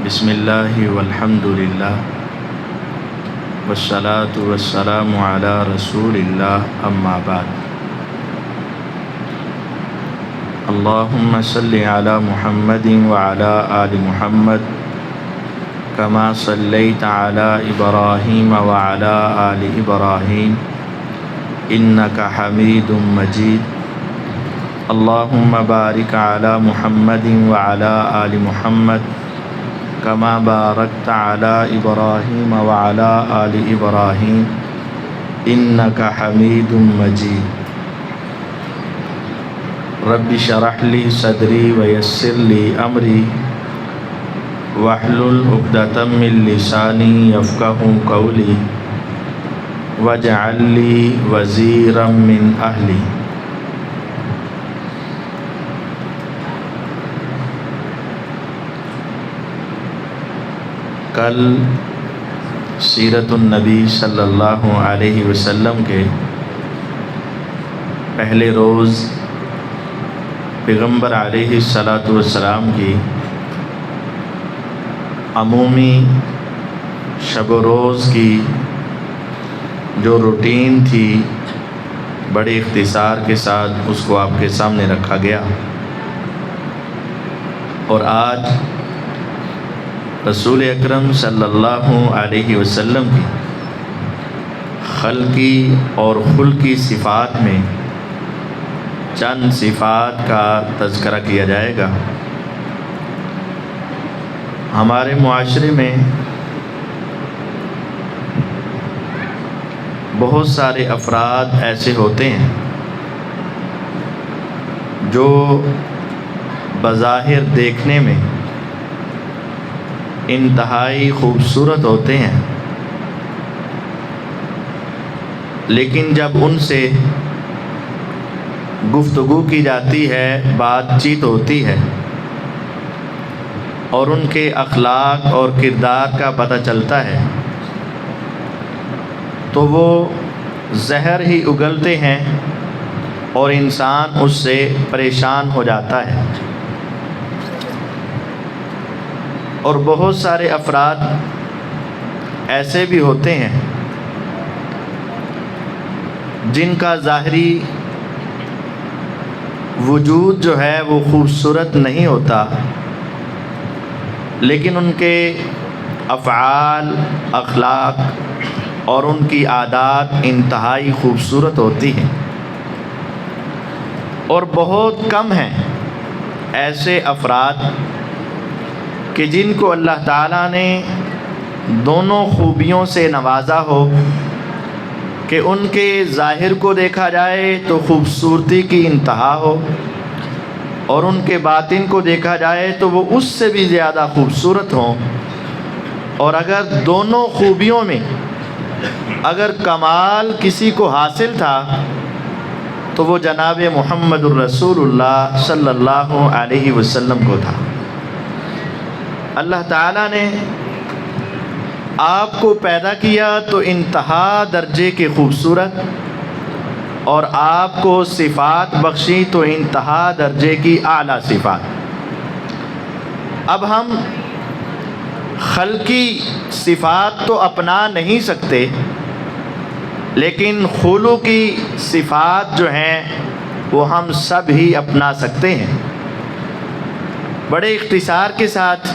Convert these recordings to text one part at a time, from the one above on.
بسم اللہ والحمد للہ والصلاة والسلام علی رسول اللہ اما بعد اللہم صلی علی محمد وعلی آل محمد کما صلیت علی ابراہیم وعلی آل ابراہیم انک حمید مجید اللہم بارک علی محمد وعلی آل محمد کما بارکت علی ابراہیم وعلی آل ابراہیم انک حمید مجید رب اشرح لی صدری ویسر لی امری واحلل عقدۃ من لسانی یفقہوا قولی واجعل لی وزیرا من اہلی۔ کل سیرت النبی صلی اللہ علیہ وسلم کے پہلے روز پیغمبر علیہ السلام کی عمومی شب و روز کی جو روٹین تھی بڑے اختصار کے ساتھ اس کو آپ کے سامنے رکھا گیا، اور آج رسول اکرم صلی اللہ علیہ وسلم کی خلقی اور خلقی صفات میں چند صفات کا تذکرہ کیا جائے گا۔ ہمارے معاشرے میں بہت سارے افراد ایسے ہوتے ہیں جو بظاہر دیکھنے میں انتہائی خوبصورت ہوتے ہیں، لیکن جب ان سے گفتگو کی جاتی ہے، بات چیت ہوتی ہے اور ان کے اخلاق اور کردار کا پتہ چلتا ہے تو وہ زہر ہی اگلتے ہیں اور انسان اس سے پریشان ہو جاتا ہے۔ اور بہت سارے افراد ایسے بھی ہوتے ہیں جن کا ظاہری وجود جو ہے وہ خوبصورت نہیں ہوتا، لیکن ان کے افعال، اخلاق اور ان کی عادات انتہائی خوبصورت ہوتی ہیں۔ اور بہت کم ہیں ایسے افراد کہ جن کو اللہ تعالیٰ نے دونوں خوبیوں سے نوازا ہو کہ ان کے ظاہر کو دیکھا جائے تو خوبصورتی کی انتہا ہو، اور ان کے باطن کو دیکھا جائے تو وہ اس سے بھی زیادہ خوبصورت ہوں۔ اور اگر دونوں خوبیوں میں اگر کمال کسی کو حاصل تھا تو وہ جناب محمد الرسول اللہ صلی اللہ علیہ وسلم کو تھا۔ اللہ تعالیٰ نے آپ کو پیدا کیا تو انتہا درجے کے خوبصورت، اور آپ کو صفات بخشی تو انتہا درجے کی اعلیٰ صفات۔ اب ہم خلقی صفات تو اپنا نہیں سکتے، لیکن خلقی صفات جو ہیں وہ ہم سب ہی اپنا سکتے ہیں۔ بڑے اختصار کے ساتھ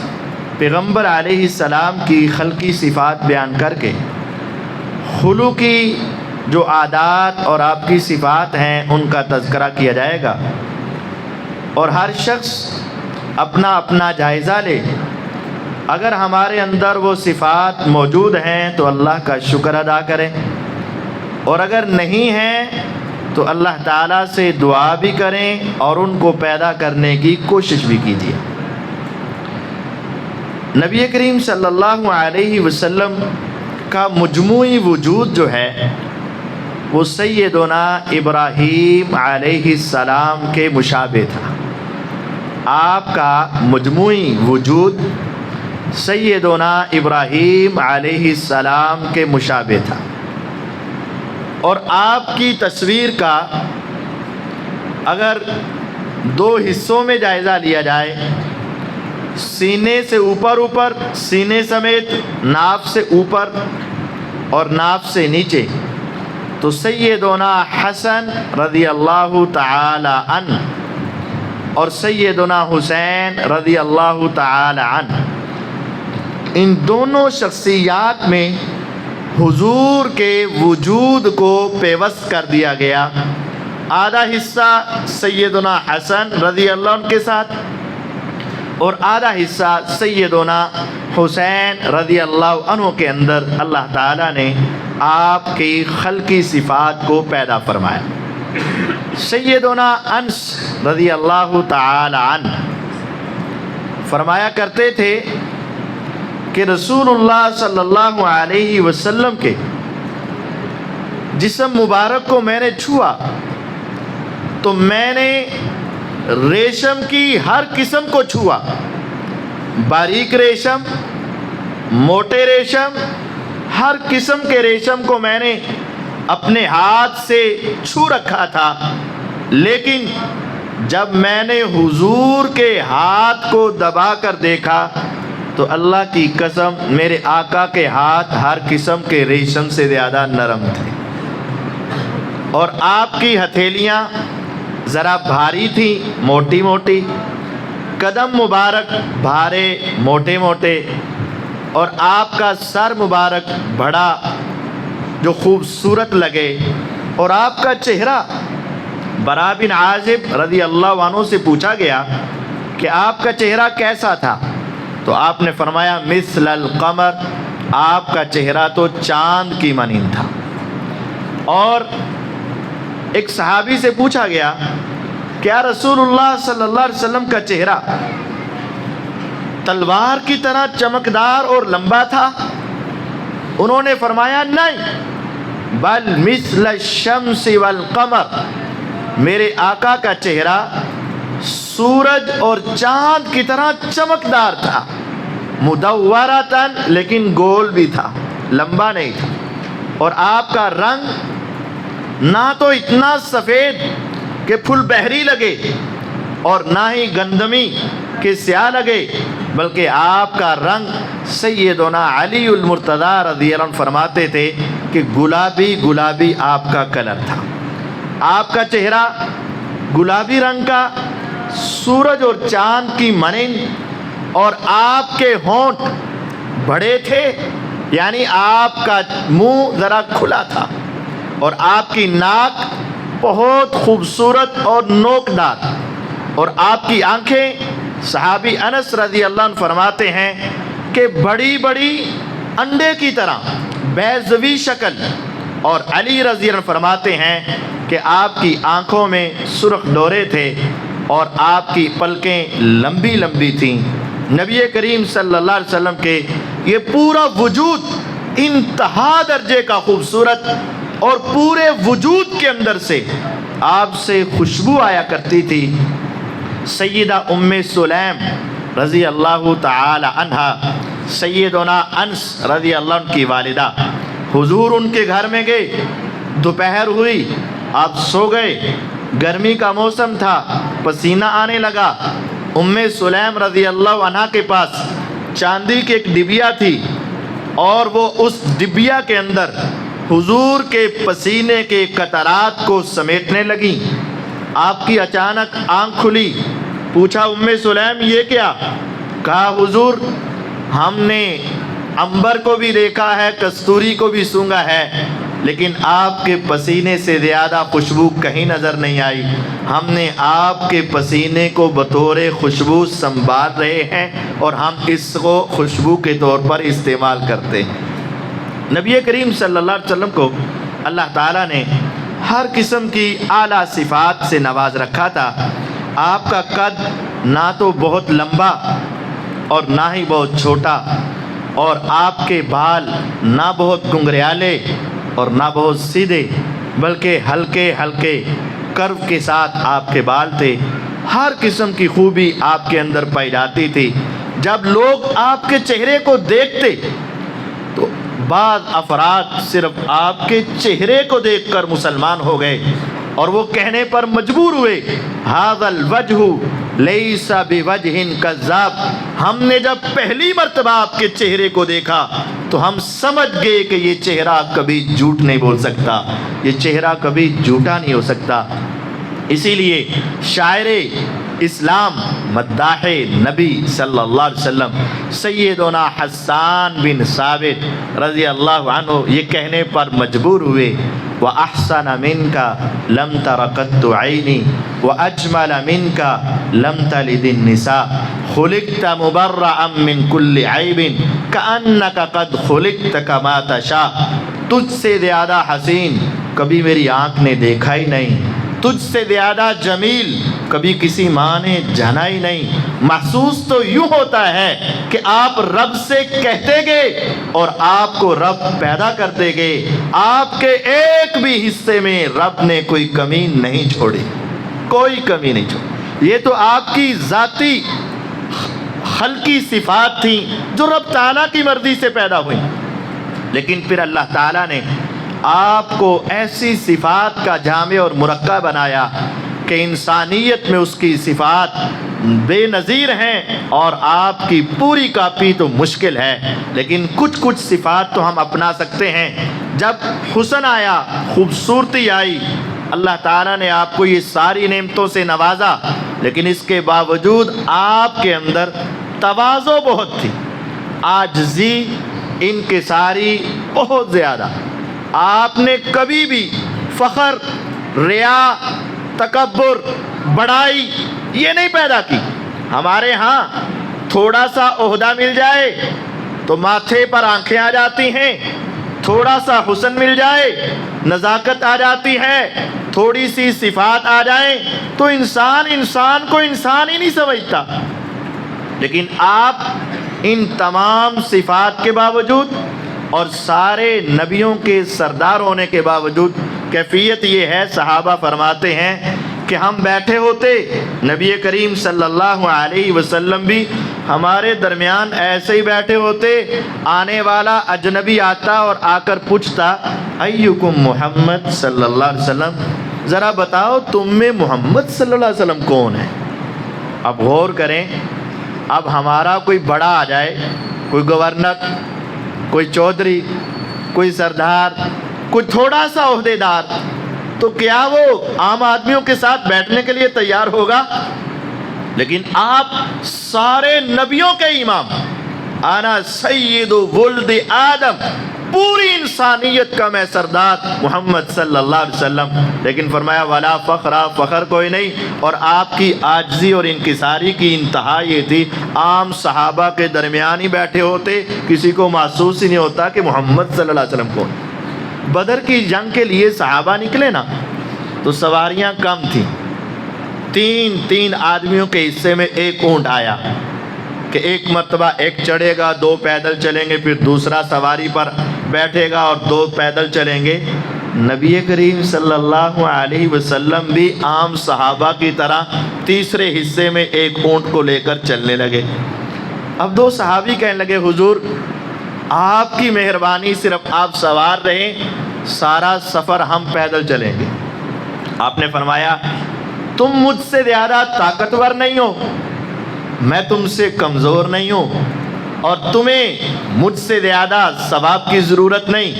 پیغمبر علیہ السلام کی خلقی صفات بیان کر کے خلقی جو عادات اور آپ کی صفات ہیں ان کا تذکرہ کیا جائے گا، اور ہر شخص اپنا اپنا جائزہ لے۔ اگر ہمارے اندر وہ صفات موجود ہیں تو اللہ کا شکر ادا کریں، اور اگر نہیں ہیں تو اللہ تعالیٰ سے دعا بھی کریں اور ان کو پیدا کرنے کی کوشش بھی کیجیے۔ نبی کریم صلی اللہ علیہ وسلم کا مجموعی وجود جو ہے وہ سیدنا ابراہیم علیہ السلام کے مشابہ تھا۔ آپ کا مجموعی وجود سیدنا ابراہیم علیہ السلام کے مشابہ تھا، اور آپ کی تصویر کا اگر دو حصوں میں جائزہ لیا جائے سینے سے اوپر اوپر، سینے سمیت ناف سے اوپر اور ناف سے نیچے، تو سیدنا حسن رضی اللہ تعالی عنہ اور سیدنا حسین رضی اللہ تعالی عنہ، ان دونوں شخصیات میں حضور کے وجود کو پیوست کر دیا گیا۔ آدھا حصہ سیدنا حسن رضی اللہ عنہ کے ساتھ اور آدھا حصہ سیدنا حسین رضی اللہ عنہ کے اندر اللہ تعالیٰ نے آپ کی خلقی صفات کو پیدا فرمایا۔ سیدنا انس رضی اللہ تعالی عنہ فرمایا کرتے تھے کہ رسول اللہ صلی اللہ علیہ وسلم کے جسم مبارک کو میں نے چھوا تو میں نے ریشم کی ہر قسم کو چھوا، باریک ریشم، موٹے ریشم، ہر قسم کے ریشم کو میں نے اپنے ہاتھ سے چھو رکھا تھا، لیکن جب میں نے حضور کے ہاتھ کو دبا کر دیکھا تو اللہ کی قسم میرے آقا کے ہاتھ ہر قسم کے ریشم سے زیادہ نرم تھے، اور آپ کی ہتھیلیاں ذرا بھاری تھیں، موٹی موٹی، قدم مبارک بھارے موٹے موٹے، اور آپ کا سر مبارک بڑا جو خوبصورت لگے، اور آپ کا چہرہ۔ برا بن عازب رضی اللہ عنہ سے پوچھا گیا کہ آپ کا چہرہ کیسا تھا، تو آپ نے فرمایا مثل القمر، آپ کا چہرہ تو چاند کی مانند تھا۔ اور ایک صحابی سے پوچھا گیا کیا رسول اللہ صلی اللہ علیہ وسلم کا چہرہ تلوار کی طرح چمکدار اور لمبا تھا؟ انہوں نے فرمایا نہیں، بل مثل الشمس والقمر، میرے آقا کا چہرہ سورج اور چاند کی طرح چمکدار تھا، مدورتاً، لیکن گول بھی تھا، لمبا نہیں تھا، اور آپ کا رنگ نہ تو اتنا سفید کہ پھل بہری لگے اور نہ ہی گندمی کہ سیاہ لگے، بلکہ آپ کا رنگ سیدنا علی المرتضی رضی اللہ عنہ فرماتے تھے کہ گلابی گلابی آپ کا کلر تھا، آپ کا چہرہ گلابی رنگ کا، سورج اور چاند کی مانند، اور آپ کے ہونٹ بڑے تھے، یعنی آپ کا منہ ذرا کھلا تھا، اور آپ کی ناک بہت خوبصورت اور نوکدار، اور آپ کی آنکھیں، صحابی انس رضی اللہ عنہ فرماتے ہیں کہ بڑی بڑی انڈے کی طرح بیضوی شکل، اور علی رضی اللہ عنہ فرماتے ہیں کہ آپ کی آنکھوں میں سرخ ڈورے تھے اور آپ کی پلکیں لمبی لمبی تھیں۔ نبی کریم صلی اللہ علیہ وسلم کے یہ پورا وجود انتہا درجے کا خوبصورت، اور پورے وجود کے اندر سے آپ سے خوشبو آیا کرتی تھی۔ سیدہ ام سلیم رضی اللہ تعالی عنہا، سیدنا انس رضی اللہ عنہ کی والدہ، حضور ان کے گھر میں گئے، دوپہر ہوئی، آپ سو گئے، گرمی کا موسم تھا، پسینہ آنے لگا۔ ام سلیم رضی اللہ عنہ کے پاس چاندی کی ایک ڈبیا تھی، اور وہ اس ڈبیا کے اندر حضور کے پسینے کے قطرات کو سمیٹنے لگیں۔ آپ کی اچانک آنکھ کھلی، پوچھا ام سلیم یہ کیا؟ کہا حضور ہم نے عنبر کو بھی دیکھا ہے، کستوری کو بھی سونگھا ہے، لیکن آپ کے پسینے سے زیادہ خوشبو کہیں نظر نہیں آئی، ہم نے آپ کے پسینے کو بطور خوشبو سنبھال رہے ہیں اور ہم اس کو خوشبو کے طور پر استعمال کرتے ہیں۔ نبی کریم صلی اللہ علیہ وسلم کو اللہ تعالیٰ نے ہر قسم کی اعلیٰ صفات سے نواز رکھا تھا۔ آپ کا قد نہ تو بہت لمبا اور نہ ہی بہت چھوٹا، اور آپ کے بال نہ بہت گنگریالے اور نہ بہت سیدھے، بلکہ ہلکے ہلکے کرو کے ساتھ آپ کے بال تھے۔ ہر قسم کی خوبی آپ کے اندر پائی جاتی تھی۔ جب لوگ آپ کے چہرے کو دیکھتے تو بعض افراد صرف آپ کے چہرے کو دیکھ کر مسلمان ہو گئے، اور وہ کہنے پر مجبور ہوئے ھذا الوجہ لیس بوجہ کذاب، ہم نے جب پہلی مرتبہ آپ کے چہرے کو دیکھا تو ہم سمجھ گئے کہ یہ چہرہ کبھی جھوٹ نہیں بول سکتا، یہ چہرہ کبھی جھوٹا نہیں ہو سکتا۔ اسی لیے شاعر اسلام مداح نبی صلی اللہ علیہ وسلم سیدنا حسان بن ثابت رضی اللہ عنہ یہ کہنے پر مجبور ہوئے، وَأَحْسَنَ مِنْكَ لَمْ تَرَ قَطُّ عَيْنِي وَأَجْمَلَ مِنْكَ لَمْ تَلِدِ النِّسَاء خُلِقْتَ مُبَرَّأً مِنْ كُلِّ عَيْبٍ كَأَنَّكَ قَدْ خُلِقْتَ كَمَا تَشَاءُ، تجھ سے زیادہ حسین کبھی میری آنکھ نے دیکھا ہی نہیں، تجھ سے زیادہ جمیل کبھی کسی ماں نے جانا ہی نہیں۔ محسوس تو یوں ہوتا ہے کہ آپ رب سے کہتے گئے اور آپ کو رب پیدا کرتے گئے، آپ کے ایک بھی حصے میں رب نے کوئی کمی نہیں چھوڑی، کوئی کمی نہیں چھوڑی۔ یہ تو آپ کی ذاتی خلقی صفات تھیں جو رب تعالیٰ کی مرضی سے پیدا ہوئیں، لیکن پھر اللہ تعالیٰ نے آپ کو ایسی صفات کا جامع اور مرکب بنایا کہ انسانیت میں اس کی صفات بے نظیر ہیں اور آپ کی پوری کاپی تو مشکل ہے، لیکن کچھ کچھ صفات تو ہم اپنا سکتے ہیں۔ جب حسن آیا، خوبصورتی آئی، اللہ تعالیٰ نے آپ کو یہ ساری نعمتوں سے نوازا، لیکن اس کے باوجود آپ کے اندر تواضع بہت تھی، عاجزی، انکساری بہت زیادہ۔ آپ نے کبھی بھی فخر، ریا، تکبر، بڑائی یہ نہیں پیدا کی۔ ہمارے ہاں تھوڑا سا عہدہ مل جائے تو ماتھے پر آنکھیں آ جاتی ہیں، تھوڑا سا حسن مل جائے نزاکت آ جاتی ہے، تھوڑی سی صفات آ جائیں تو انسان کو انسان ہی نہیں سمجھتا۔ لیکن آپ ان تمام صفات کے باوجود اور سارے نبیوں کے سردار ہونے کے باوجود کیفیت یہ ہے، صحابہ فرماتے ہیں کہ ہم بیٹھے ہوتے، نبی کریم صلی اللہ علیہ وسلم بھی ہمارے درمیان ایسے ہی بیٹھے ہوتے، آنے والا اجنبی آتا اور آ کر پوچھتا ایکم محمد صلی اللہ علیہ وسلم، ذرا بتاؤ تم میں محمد صلی اللہ علیہ وسلم کون ہے؟ اب غور کریں، اب ہمارا کوئی بڑا آ جائے، کوئی گورنر، کوئی چودھری، کوئی سردار، کوئی تھوڑا سا عہدے دار، تو کیا وہ عام آدمیوں کے ساتھ بیٹھنے کے لیے تیار ہوگا؟ لیکن آپ سارے نبیوں کے امام، انا سید ولد آدم، پوری انسانیت کا میں سردار محمد صلی اللہ علیہ وسلم، لیکن فرمایا ولا فخر، فخر کوئی نہیں۔ اور آپ کی عاجزی اور انکساری کی انتہا یہ تھی، عام صحابہ کے درمیان ہی بیٹھے ہوتے، کسی کو محسوس ہی نہیں ہوتا کہ محمد صلی اللہ علیہ وسلم کون۔ بدر کی جنگ کے لیے صحابہ نکلے نا تو سواریاں کم تھیں، تین آدمیوں کے حصے میں ایک اونٹ آیا کہ ایک مرتبہ ایک چڑھے گا، دو پیدل چلیں گے، پھر دوسرا سواری پر بیٹھے گا اور دو پیدل چلیں گے۔ نبی کریم صلی اللہ علیہ وسلم بھی عام صحابہ کی طرح تیسرے حصے میں ایک اونٹ کو لے کر چلنے لگے۔ اب دو صحابی کہنے لگے حضور آپ کی مہربانی، صرف آپ سوار رہیں، سارا سفر ہم پیدل چلیں گے۔ آپ نے فرمایا تم مجھ سے زیادہ طاقتور نہیں ہو، میں تم سے کمزور نہیں ہوں، اور تمہیں مجھ سے زیادہ ثواب کی ضرورت نہیں،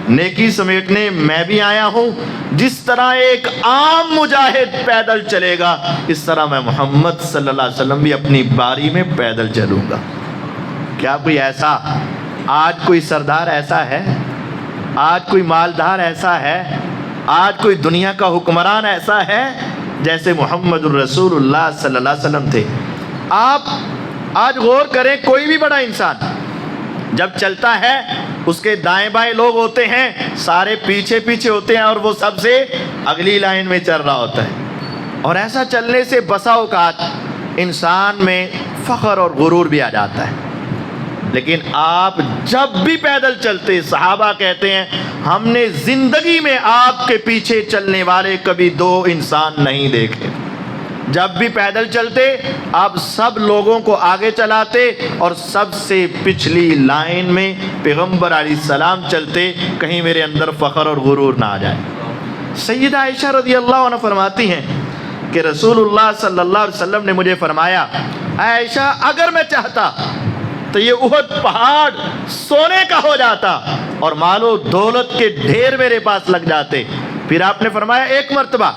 نیکی سمیٹنے میں بھی آیا ہوں۔ جس طرح ایک عام مجاہد پیدل چلے گا، اس طرح میں محمد صلی اللہ علیہ وسلم بھی اپنی باری میں پیدل چلوں گا۔ کیا کوئی ایسا آج کوئی سردار ایسا ہے، آج کوئی مالدار ایسا ہے، آج کوئی دنیا کا حکمران ایسا ہے جیسے محمد الرسول اللہ صلی اللہ علیہ وسلم تھے؟ آپ آج غور کریں، کوئی بھی بڑا انسان جب چلتا ہے اس کے دائیں بائیں لوگ ہوتے ہیں، سارے پیچھے پیچھے ہوتے ہیں اور وہ سب سے اگلی لائن میں چل رہا ہوتا ہے، اور ایسا چلنے سے بسا اوقات انسان میں فخر اور غرور بھی آ جاتا ہے۔ لیکن آپ جب بھی پیدل چلتے، صحابہ کہتے ہیں ہم نے زندگی میں آپ کے پیچھے چلنے والے کبھی دو انسان نہیں دیکھے۔ جب بھی پیدل چلتے آپ سب لوگوں کو آگے چلاتے اور سب سے پچھلی لائن میں پیغمبر علیہ السلام چلتے، کہیں میرے اندر فخر اور غرور نہ آ جائے۔ سیدہ عائشہ رضی اللہ عنہ فرماتی ہیں کہ رسول اللہ صلی اللہ علیہ وسلم نے مجھے فرمایا، عائشہ اگر میں چاہتا تو یہ احد پہاڑ سونے کا ہو جاتا اور مال و دولت کے ڈھیر میرے پاس لگ جاتے۔ پھر آپ نے فرمایا ایک مرتبہ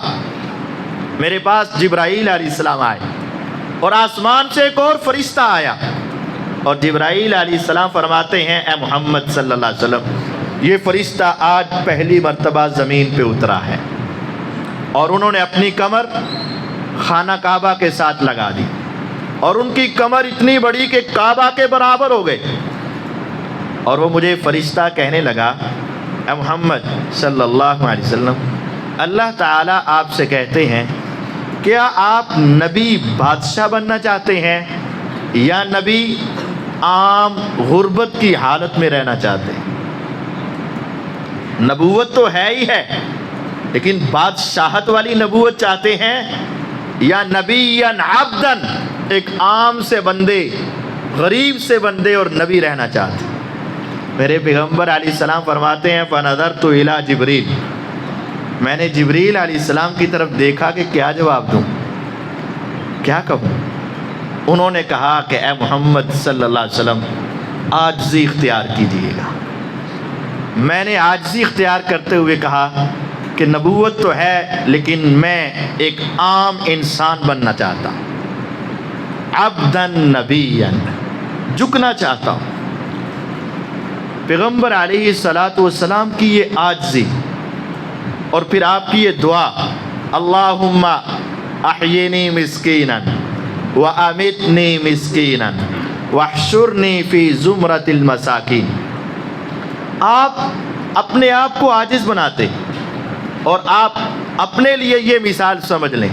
میرے پاس جبرائیل علیہ السلام آئے اور آسمان سے ایک اور فرشتہ آیا، اور جبرائیل علیہ السلام فرماتے ہیں اے محمد صلی اللہ علیہ وسلم، یہ فرشتہ آج پہلی مرتبہ زمین پہ اترا ہے، اور انہوں نے اپنی کمر خانہ کعبہ کے ساتھ لگا دی، اور ان کی کمر اتنی بڑی کہ کعبہ کے برابر ہو گئے، اور وہ مجھے فرشتہ کہنے لگا اے محمد صلی اللہ علیہ وسلم، اللہ تعالیٰ آپ سے کہتے ہیں کیا آپ نبی بادشاہ بننا چاہتے ہیں یا نبی عام غربت کی حالت میں رہنا چاہتے ہیں؟ نبوت تو ہے ہی ہے، لیکن بادشاہت والی نبوت چاہتے ہیں یا نبی عبدن، ایک عام سے بندے، غریب سے بندے اور نبی رہنا چاہتے ہیں؟ میرے پیغمبر علیہ السلام فرماتے ہیں فنظرت الی جبریل، میں نے جبریل علیہ السلام کی طرف دیکھا کہ کیا جواب دوں، کیا کہوں؟ انہوں نے کہا کہ اے محمد صلی اللہ علیہ وسلم عاجزی اختیار کیجیے گا۔ میں نے عاجزی اختیار کرتے ہوئے کہا کہ نبوت تو ہے لیکن میں ایک عام انسان بننا چاہتا ہوں، عبدن نبیًا، جھکنا چاہتا ہوں۔ پیغمبر علیہ الصلاۃ والسلام کی یہ عاجزی اور پھر آپ کی یہ دعا، اللہم احیینی مسکینا وامتنی مسکینا واحشرنی فی زمرۃ المساکین، آپ اپنے آپ کو عاجز بناتے اور آپ اپنے لیے یہ مثال سمجھ لیں،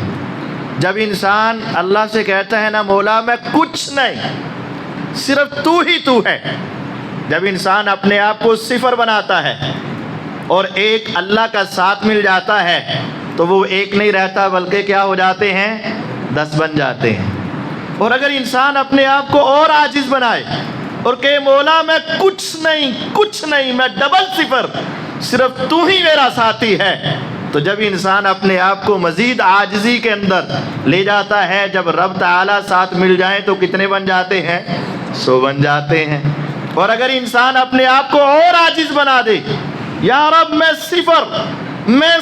جب انسان اللہ سے کہتا ہے نا مولا میں کچھ نہیں صرف تو ہی تو ہے، جب انسان اپنے آپ کو صفر بناتا ہے اور ایک اللہ کا ساتھ مل جاتا ہے تو وہ ایک نہیں رہتا بلکہ کیا ہو جاتے ہیں؟ 10 بن جاتے ہیں۔ اور اگر انسان اپنے آپ کو اور عاجز بنائے اور کہ مولا میں کچھ نہیں میں ڈبل صفر، صرف تو ہی میرا ساتھی ہے، تو جب انسان اپنے آپ کو مزید عاجزی کے اندر لے جاتا ہے، جب رب تعالیٰ ساتھ مل جائیں تو کتنے بن جاتے ہیں؟ 100 بن جاتے ہیں۔ اور اگر انسان اپنے آپ کو اور عاجز بنا دے، یا رب میں صفر میں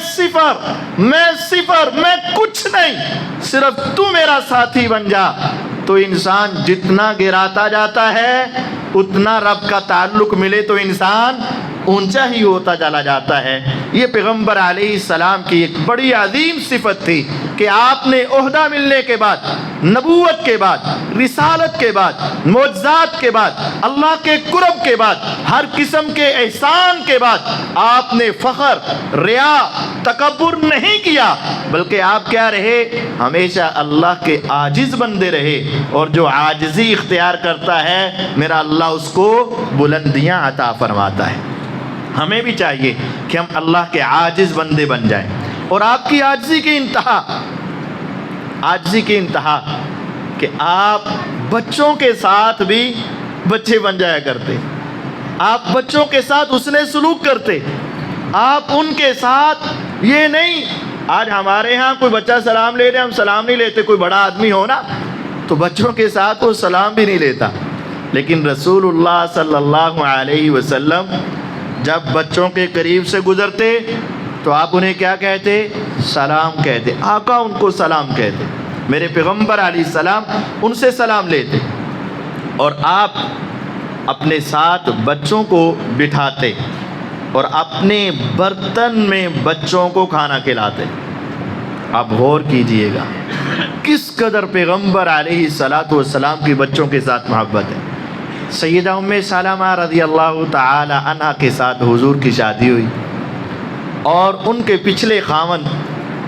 کچھ نہیں، صرف تو میرا ساتھی بن جا، تو انسان جتنا گراتا جاتا ہے اتنا رب کا تعلق ملے تو انسان اونچا ہی ہوتا چلا جاتا ہے۔ یہ پیغمبر علیہ السلام کی ایک بڑی عظیم صفت تھی کہ آپ نے عہدہ ملنے کے بعد، نبوت کے بعد، رسالت کے بعد، معجزات کے بعد، اللہ کے قرب کے بعد، ہر قسم کے احسان کے بعد آپ نے فخر، ریا، تکبر نہیں کیا، بلکہ آپ کیا رہے؟ ہمیشہ اللہ کے عاجز بندے رہے، اور جو عاجزی اختیار کرتا ہے میرا اللہ اس کو بلندیاں عطا فرماتا ہے۔ ہمیں بھی چاہیے کہ ہم اللہ کے عاجز بندے بن جائیں۔ اور آپ کی عاجزی کی انتہا کہ آپ بچوں کے ساتھ بھی بچے بن جایا کرتے، آپ بچوں کے ساتھ حسن سلوک کرتے، آپ ان کے ساتھ یہ نہیں، آج ہمارے ہاں کوئی بچہ سلام لے رہے ہم سلام نہیں لیتے، کوئی بڑا آدمی ہو نا تو بچوں کے ساتھ وہ سلام بھی نہیں لیتا، لیکن رسول اللہ صلی اللہ علیہ وسلم جب بچوں کے قریب سے گزرتے تو آپ انہیں کیا کہتے؟ سلام کہتے، آقا ان کو سلام کہتے، میرے پیغمبر علیہ السلام ان سے سلام لیتے، اور آپ اپنے ساتھ بچوں کو بٹھاتے اور اپنے برتن میں بچوں کو کھانا کھلاتے۔ آپ غور کیجئے گا کس قدر پیغمبر علیہ الصلاۃ والسلام کی بچوں کے ساتھ محبت ہے۔ سیدہ ام سلمہ رضی اللہ تعالی عنہ کے ساتھ حضور کی شادی ہوئی، اور ان کے پچھلے خاوند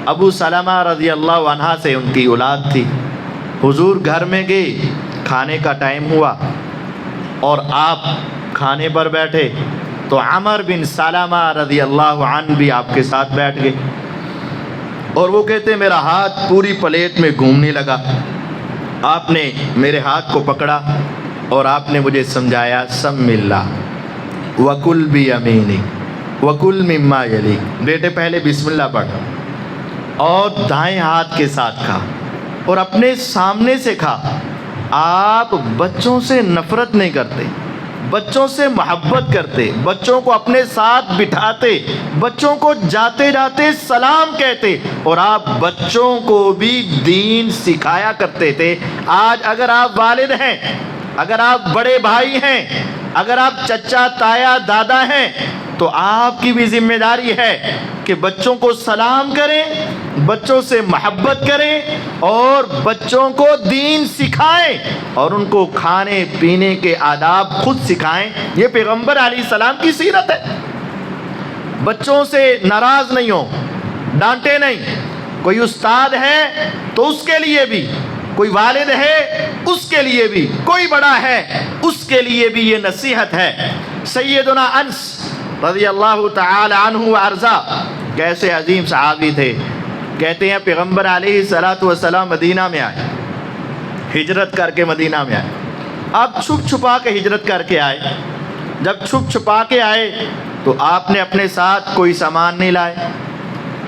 ابو سلمہ رضی اللہ عنہ سے ان کی اولاد تھی۔ حضور گھر میں گئے، کھانے کا ٹائم ہوا اور آپ کھانے پر بیٹھے تو عمر بن سلمہ رضی اللہ عنہ بھی آپ کے ساتھ بیٹھ گئے، اور وہ کہتے میرا ہاتھ پوری پلیٹ میں گھومنے لگا، آپ نے میرے ہاتھ کو پکڑا اور آپ نے مجھے سمجھایا سم اللہ وکل بیمینک وکل مما یلیک، بیٹے پہلے بسم اللہ پڑھ، اور دائیں ہاتھ کے ساتھ کھا اور اپنے سامنے سے کھا۔ آپ بچوں سے نفرت نہیں کرتے، بچوں سے محبت کرتے، بچوں کو اپنے ساتھ بٹھاتے، بچوں کو جاتے جاتے سلام کہتے، اور آپ بچوں کو بھی دین سکھایا کرتے تھے۔ آج اگر آپ والد ہیں، اگر آپ بڑے بھائی ہیں، اگر آپ چچا تایا دادا ہیں، تو آپ کی بھی ذمہ داری ہے کہ بچوں کو سلام کریں، بچوں سے محبت کریں، اور بچوں کو دین سکھائیں، اور ان کو کھانے پینے کے آداب خود سکھائیں۔ یہ پیغمبر علیہ السلام کی سیرت ہے۔ بچوں سے ناراض نہیں ہو، ڈانٹے نہیں۔ کوئی استاد ہے تو اس کے لیے بھی، کوئی والد ہے اس کے لیے بھی، کوئی بڑا ہے اس کے لیے بھی یہ نصیحت ہے۔ سیدنا انس رضی اللہ تعالی عنہ وارضا کیسے عظیم صحابی تھے، کہتے ہیں پیغمبر علیہ السلام مدینہ میں آئے، ہجرت کر کے مدینہ میں آئے۔ اب چھپ چھپا کے ہجرت کر کے آئے۔ جب چھپ چھپا کے آئے تو آپ نے اپنے ساتھ کوئی سامان نہیں لائے۔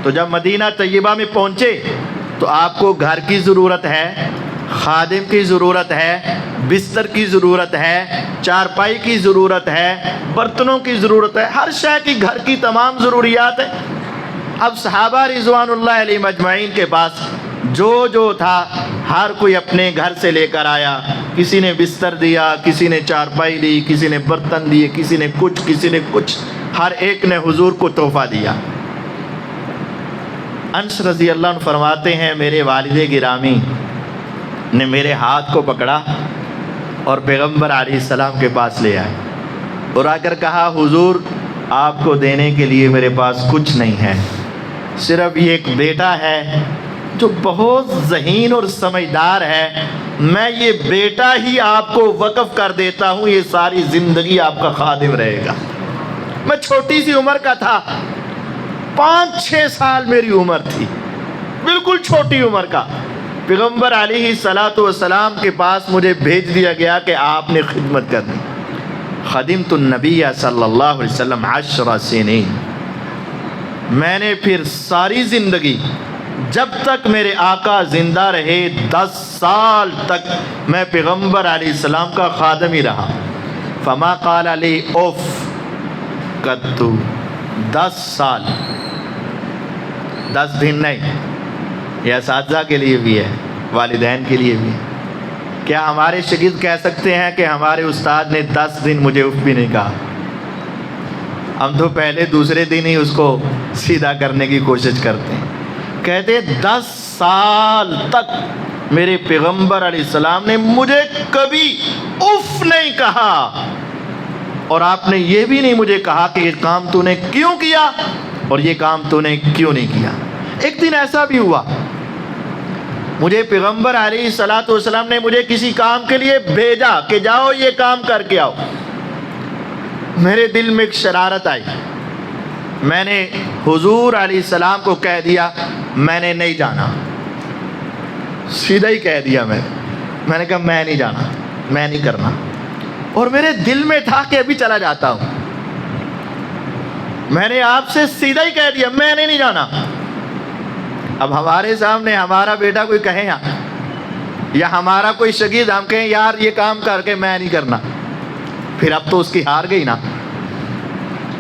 تو جب مدینہ طیبہ میں پہنچے تو آپ کو گھر کی ضرورت ہے، خادم کی ضرورت ہے، بستر کی ضرورت ہے، چارپائی کی ضرورت ہے، برتنوں کی ضرورت ہے، ہر شے کی گھر کی تمام ضروریات ہیں۔ اب صحابہ رضوان اللہ علیہ مجمعین کے پاس جو تھا ہر کوئی اپنے گھر سے لے کر آیا۔ کسی نے بستر دیا، کسی نے چارپائی دی، کسی نے برتن دیے، کسی نے کچھ، ہر ایک نے حضور کو تحفہ دیا۔ انس رضی اللہ عنہ فرماتے ہیں میرے والد گرامی نے میرے ہاتھ کو پکڑا اور پیغمبر علیہ السلام کے پاس لے آئے، اور آ کر کہا حضور آپ کو دینے کے لیے میرے پاس کچھ نہیں ہے، صرف یہ ایک بیٹا ہے جو بہت ذہین اور سمجھدار ہے، میں یہ بیٹا ہی آپ کو وقف کر دیتا ہوں، یہ ساری زندگی آپ کا خادم رہے گا۔ میں چھوٹی سی عمر کا تھا، 5-6 سال میری عمر تھی، بالکل چھوٹی عمر کا۔ پیغمبر علیہ السلام کے پاس مجھے بھیج دیا گیا کہ آپ نے خدمت کرنی۔ خدمت النبی صلی اللہ علیہ وسلم 10 سنین، میں نے پھر ساری زندگی جب تک میرے آقا زندہ رہے 10 سال تک میں پیغمبر علیہ السلام کا خادم ہی رہا۔ فما قال علی اوف قط، 10 سال، 10 دن نہیں۔ یہ اساتذہ کے لیے بھی ہے، والدین کے لیے بھی ہے۔ کیا ہمارے شاگرد کہہ سکتے ہیں کہ ہمارے استاد نے 10 دن مجھے اف بھی نہیں کہا؟ ہم تو پہلے دوسرے دن ہی اس کو سیدھا کرنے کی کوشش کرتے ہیں۔ کہتے 10 سال تک میرے پیغمبر علیہ السلام نے مجھے کبھی اف نہیں کہا، اور آپ نے یہ بھی نہیں مجھے کہا کہ یہ کام تو نے کیوں کیا اور یہ کام تو نے کیوں نہیں کیا۔ ایک دن ایسا بھی ہوا، مجھے پیغمبر علیہ السلام نے مجھے کسی کام کے لیے بھیجا کہ جاؤ یہ کام کر کے آؤ۔ میرے دل میں ایک شرارت آئی، میں نے حضور علیہ السلام کو کہہ دیا میں نے نہیں جانا، سیدھا ہی کہہ دیا۔ میں نے کہا میں نہیں جانا، میں نہیں کرنا، اور میرے دل میں تھا کہ ابھی چلا جاتا ہوں۔ میں نے آپ سے سیدھا ہی کہہ دیا میں نے نہیں جانا۔ اب ہمارے سامنے ہمارا بیٹا کوئی کہے یا ہمارا کوئی شاگرد ہم کہیں یار یہ کام کر کے میں نہیں کرنا، پھر اب تو اس کی ہار گئی نا۔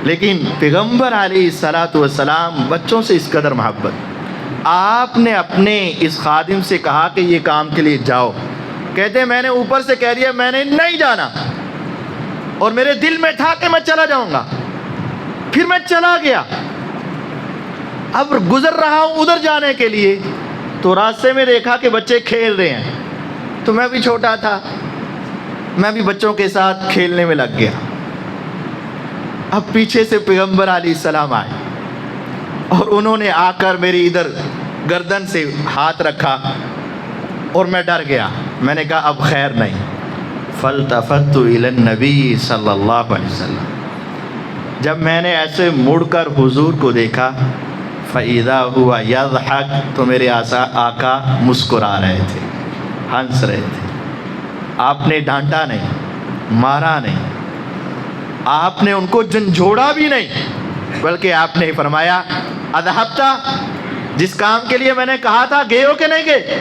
لیکن پیغمبر علیہ السلام بچوں سے اس قدر محبت، آپ نے اپنے اس خادم سے کہا کہ یہ کام کے لیے جاؤ، کہتے میں نے اوپر سے کہہ دیا میں نے نہیں جانا، اور میرے دل میں تھا کہ میں چلا جاؤں گا، پھر میں چلا گیا۔ اب گزر رہا ہوں ادھر جانے کے لیے تو راستے میں دیکھا کہ بچے کھیل رہے ہیں، تو میں بھی چھوٹا تھا، میں بھی بچوں کے ساتھ کھیلنے میں لگ گیا۔ اب پیچھے سے پیغمبر علیہ السلام آئے اور انہوں نے آ کر میری ادھر گردن سے ہاتھ رکھا اور میں ڈر گیا۔ میں نے کہا اب خیر نہیں۔ فالتفت الی النبی صلی اللہ علیہ وسلم، جب میں نے ایسے مڑ کر حضور کو دیکھا فَإِذَا هُوَ يَضْحَكُ، تو میرے آقا مسکرا رہے تھے، ہنس رہے تھے۔ آپ نے ڈانٹا نہیں، مارا نہیں، آپ نے ان کو جھنجھوڑا بھی نہیں، بلکہ آپ نے فرمایا اذهبت، جس کام کے لیے میں نے کہا تھا گئے ہو کہ نہیں گئے؟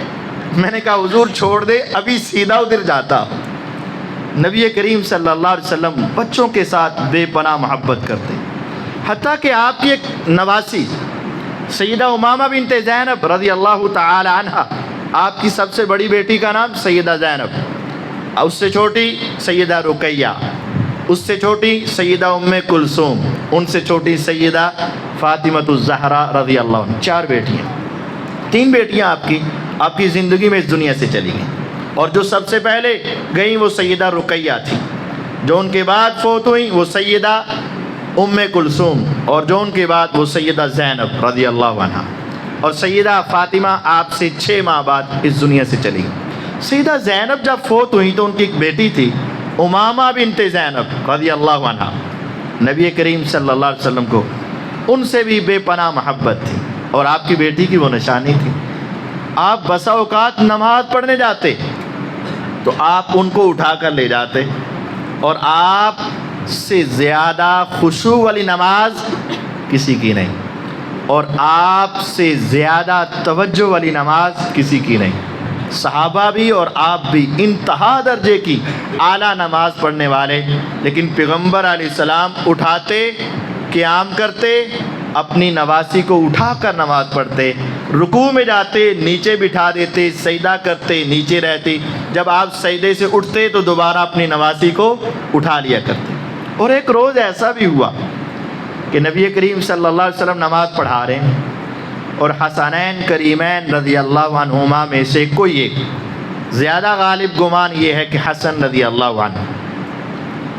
میں نے کہا حضور چھوڑ دے، ابھی سیدھا ادھر جاتا ہوں۔ نبی کریم صلی اللہ علیہ وسلم بچوں کے ساتھ بے پناہ محبت کرتے، حتیٰ کہ آپ کی ایک نواسی سیدہ امامہ بنت زینب رضی اللہ تعالی عنہ، آپ کی سب سے بڑی بیٹی کا نام سیدہ زینب، اس سے چھوٹی سیدہ رقیہ، اس سے چھوٹی سیدہ ام کلثوم، ان سے چھوٹی سیدہ فاطمۃ الزہرا رضی اللہ عنہ، 4 بیٹیاں، 3 بیٹیاں آپ کی زندگی میں اس دنیا سے چلی گئیں، اور جو سب سے پہلے گئیں وہ سیدہ رقیہ تھی، جو ان کے بعد فوت ہوئیں وہ سیدہ ام کلثوم، اور جو ان کے بعد وہ سیدہ زینب رضی اللہ عنہ، اور سیدہ فاطمہ آپ سے 6 ماہ بعد اس دنیا سے چلی گئی۔ سیدہ زینب جب فوت ہوئی تو ان کی ایک بیٹی تھی امامہ بنت زینب رضی اللہ عنہ، نبی کریم صلی اللہ علیہ وسلم کو ان سے بھی بے پناہ محبت تھی، اور آپ کی بیٹی کی وہ نشانی تھی، آپ بسا اوقات نماز پڑھنے جاتے تو آپ ان کو اٹھا کر لے جاتے، اور آپ سے زیادہ خشوع والی نماز کسی کی نہیں، اور آپ سے زیادہ توجہ والی نماز کسی کی نہیں۔ صحابہ بھی اور آپ بھی انتہا درجے کی اعلیٰ نماز پڑھنے والے، لیکن پیغمبر علیہ السلام اٹھاتے، قیام کرتے، اپنی نواسی کو اٹھا کر نماز پڑھتے، رکوع میں جاتے نیچے بٹھا دیتے، سجدہ کرتے نیچے رہتے، جب آپ سجدے سے اٹھتے تو دوبارہ اپنی نواسی کو اٹھا لیا کرتے۔ اور ایک روز ایسا بھی ہوا کہ نبی کریم صلی اللہ علیہ وسلم نماز پڑھا رہے ہیں، اور حسنین کریمین رضی اللہ عنہما میں سے کوئی ایک، زیادہ غالب گمان یہ ہے کہ حسن رضی اللہ عنہ،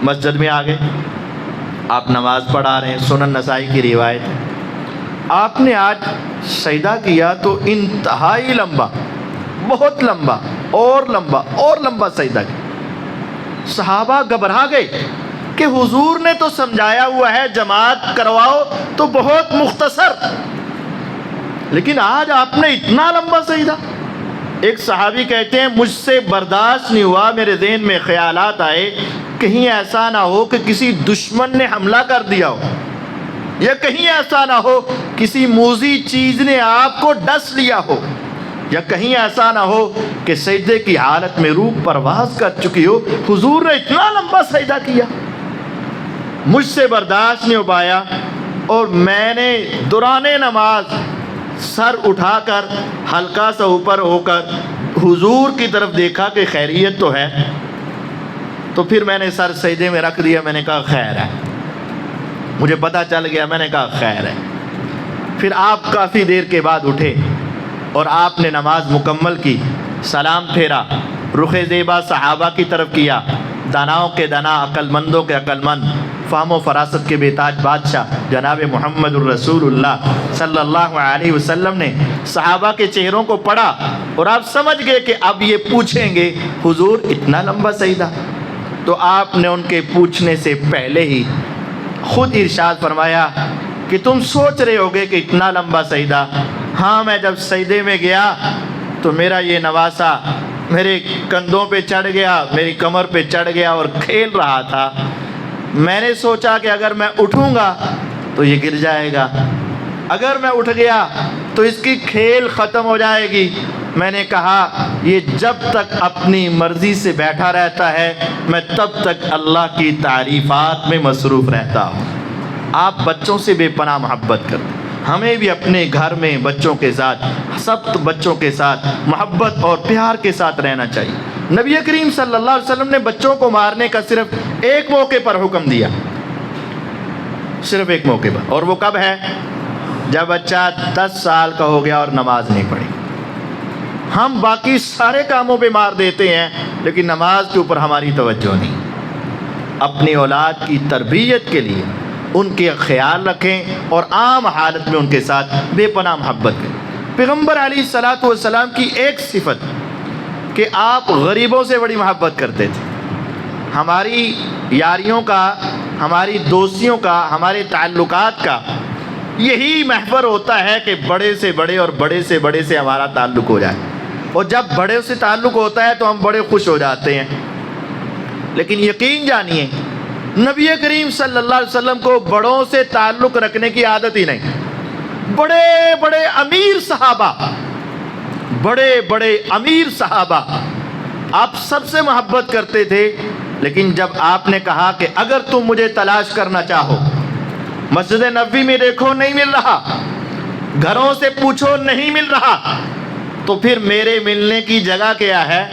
مسجد میں آ گئے، آپ نماز پڑھا رہے ہیں، سنن نسائی کی روایت ہے، آپ نے آج سجدہ کیا تو انتہائی لمبا، بہت لمبا اور لمبا اور لمبا سجدہ کیا۔ صحابہ گھبرا گئے کہ حضور نے تو سمجھایا ہوا ہے جماعت کرواؤ تو بہت مختصر، لیکن آج آپ نے اتنا لمبا سجدہ۔ ایک صحابی کہتے ہیں مجھ سے برداشت نہیں ہوا، میرے ذہن میں خیالات آئے کہیں ایسا نہ ہو کہ کسی دشمن نے حملہ کر دیا ہو، یا کہیں ایسا نہ ہو کسی موذی چیز نے آپ کو ڈس لیا ہو، یا کہیں ایسا نہ ہو کہ سجدے کی حالت میں روح پرواز کر چکی ہو، حضور نے اتنا لمبا سجدہ کیا۔ مجھ سے برداشت نہیں ہو پایا، اور میں نے دوران نماز سر اٹھا کر ہلکا سا اوپر ہو کر حضور کی طرف دیکھا کہ خیریت تو ہے، تو پھر میں نے سر سجدے میں رکھ دیا، میں نے کہا خیر ہے، مجھے پتہ چل گیا، میں نے کہا خیر ہے۔ پھر آپ کافی دیر کے بعد اٹھے اور آپ نے نماز مکمل کی، سلام پھیرا، رخ زیبا صحابہ کی طرف کیا، داناؤں کے دانا، عقل مندوں کے عقل مند، فہم و فراست کے بے تاج بادشاہ جناب محمد الرسول اللہ صلی اللہ علیہ وسلم نے صحابہ کے چہروں کو پڑھا، اور آپ سمجھ گئے کہ اب یہ پوچھیں گے حضور اتنا لمبا سجدہ، تو آپ نے ان کے پوچھنے سے پہلے ہی خود ارشاد فرمایا کہ تم سوچ رہے ہوگے کہ اتنا لمبا سجدہ، ہاں میں جب سجدے میں گیا تو میرا یہ نواسا میرے کندھوں پہ چڑھ گیا، میری کمر پہ چڑھ گیا اور کھیل رہا تھا، میں نے سوچا کہ اگر میں اٹھوں گا تو یہ گر جائے گا، اگر میں اٹھ گیا تو اس کی کھیل ختم ہو جائے گی، میں نے کہا یہ جب تک اپنی مرضی سے بیٹھا رہتا ہے میں تب تک اللہ کی تعریفات میں مصروف رہتا ہوں۔ آپ بچوں سے بے پناہ محبت کرتے، ہمیں بھی اپنے گھر میں بچوں کے ساتھ، سب بچوں کے ساتھ محبت اور پیار کے ساتھ رہنا چاہیے۔ نبی کریم صلی اللہ علیہ وسلم نے بچوں کو مارنے کا صرف ایک موقع پر حکم دیا، صرف ایک موقع پر، اور وہ کب ہے؟ جب بچہ 10 سال کا ہو گیا اور نماز نہیں پڑھی۔ ہم باقی سارے کاموں پہ مار دیتے ہیں لیکن نماز کے اوپر ہماری توجہ نہیں۔ اپنی اولاد کی تربیت کے لیے ان کے خیال رکھیں اور عام حالت میں ان کے ساتھ بے پناہ محبت کریں۔ پیغمبر علیہ الصلاۃ والسلام کی ایک صفت کہ آپ غریبوں سے بڑی محبت کرتے تھے۔ ہماری یاریوں کا، ہماری دوستیوں کا، ہمارے تعلقات کا یہی محور ہوتا ہے کہ بڑے سے بڑے اور بڑے سے بڑے سے ہمارا تعلق ہو جائے، اور جب بڑے سے تعلق ہوتا ہے تو ہم بڑے خوش ہو جاتے ہیں۔ لیکن یقین جانیے نبی کریم صلی اللہ علیہ وسلم کو بڑوں سے تعلق رکھنے کی عادت ہی نہیں۔ بڑے بڑے امیر صحابہ آپ سب سے محبت کرتے تھے، لیکن جب آپ نے کہا کہ اگر تم مجھے تلاش کرنا چاہو، مسجد نبوی میں دیکھو نہیں مل رہا، گھروں سے پوچھو نہیں مل رہا، تو پھر میرے ملنے کی جگہ کیا ہے؟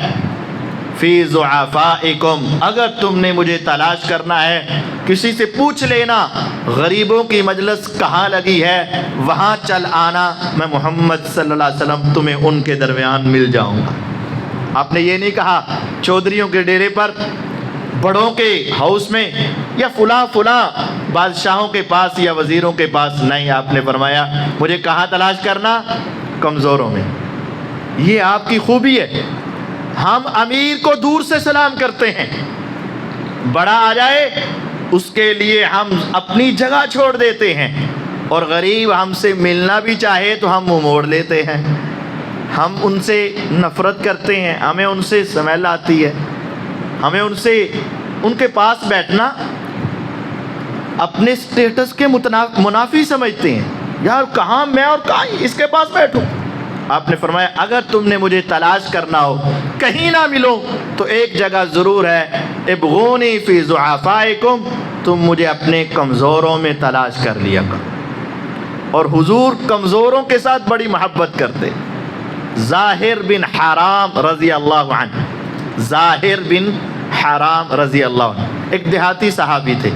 فی ضعفائکم، اگر تم نے مجھے تلاش کرنا ہے کسی سے پوچھ لینا غریبوں کی مجلس کہاں لگی ہے، وہاں چل آنا، میں محمد صلی اللہ علیہ وسلم تمہیں ان کے درمیان مل جاؤں گا۔ آپ نے یہ نہیں کہا چودھریوں کے ڈیرے پر، بڑوں کے ہاؤس میں، یا فلاں بادشاہوں کے پاس یا وزیروں کے پاس، نہیں، آپ نے فرمایا مجھے کہاں تلاش کرنا؟ کمزوروں میں۔ یہ آپ کی خوبی ہے، ہم امیر کو دور سے سلام کرتے ہیں، بڑا آ جائے اس کے لیے ہم اپنی جگہ چھوڑ دیتے ہیں، اور غریب ہم سے ملنا بھی چاہے تو ہم منہ موڑ لیتے ہیں، ہم ان سے نفرت کرتے ہیں، ہمیں ان سے سمیل آتی ہے، ہمیں ان کے پاس بیٹھنا اپنے سٹیٹس کے منافی سمجھتے ہیں، یار کہاں میں اور کہاں اس کے پاس بیٹھوں۔ آپ نے فرمایا اگر تم نے مجھے تلاش کرنا ہو کہیں نہ ملو تو ایک جگہ ضرور ہے، ابغونی فی ضعفائکم، تم مجھے اپنے کمزوروں میں تلاش کر لیا کرو۔ اور حضور کمزوروں کے ساتھ بڑی محبت کرتے۔ ظاہر بن حرام رضی اللہ عنہ، ظاہر بن حرام رضی اللہ عنہ ایک دیہاتی صحابی تھے،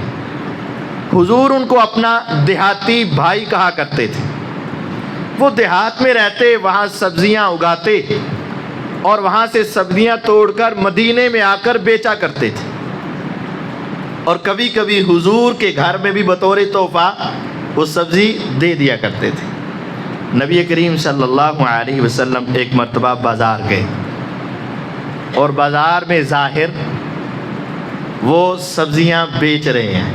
حضور ان کو اپنا دیہاتی بھائی کہا کرتے تھے۔ وہ دیہات میں رہتے، وہاں سبزیاں اگاتے اور وہاں سے سبزیاں توڑ کر مدینے میں آ کر بیچا کرتے تھے، اور کبھی کبھی حضور کے گھر میں بھی بطور تحفہ وہ سبزی دے دیا کرتے تھے۔ نبی کریم صلی اللہ علیہ وسلم ایک مرتبہ بازار گئے، اور بازار میں ظاہر وہ سبزیاں بیچ رہے ہیں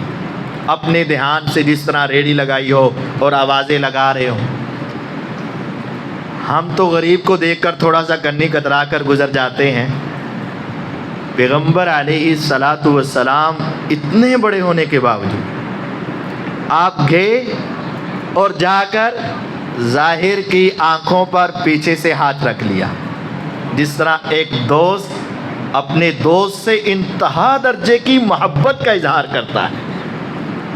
اپنے دھیان سے، جس طرح ریڑھی لگائی ہو اور آوازیں لگا رہے ہو۔ ہم تو غریب کو دیکھ کر تھوڑا سا کنی کترا کر گزر جاتے ہیں، پیغمبر علیہ الصلاۃ والسلام اتنے بڑے ہونے کے باوجود آپ گئے اور جا کر ظاہر کی آنکھوں پر پیچھے سے ہاتھ رکھ لیا، جس طرح ایک دوست اپنے دوست سے انتہا درجے کی محبت کا اظہار کرتا ہے۔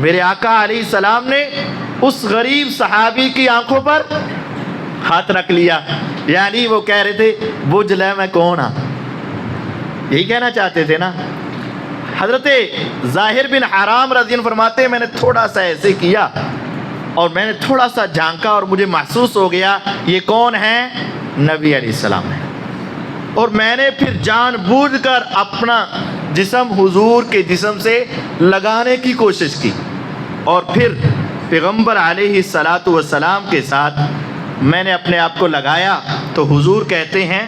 میرے آقا علیہ السلام نے اس غریب صحابی کی آنکھوں پر ہاتھ رکھ لیا، یعنی وہ کہہ رہے تھے بجھ لے میں کون ہاں، یہی کہنا چاہتے تھے نا۔ حضرت ظاہر بن حرام رضی اللہ عنہ فرماتے ہیں میں نے تھوڑا سا ایسے کیا اور میں نے تھوڑا سا جھانکا اور مجھے محسوس ہو گیا یہ کون ہے؟ نبی علیہ السلام ہے، اور میں نے پھر جان بوجھ کر اپنا جسم حضور کے جسم سے لگانے کی کوشش کی، اور پھر پیغمبر علیہ الصلاۃ والسلام کے ساتھ میں نے اپنے آپ کو لگایا تو حضور کہتے ہیں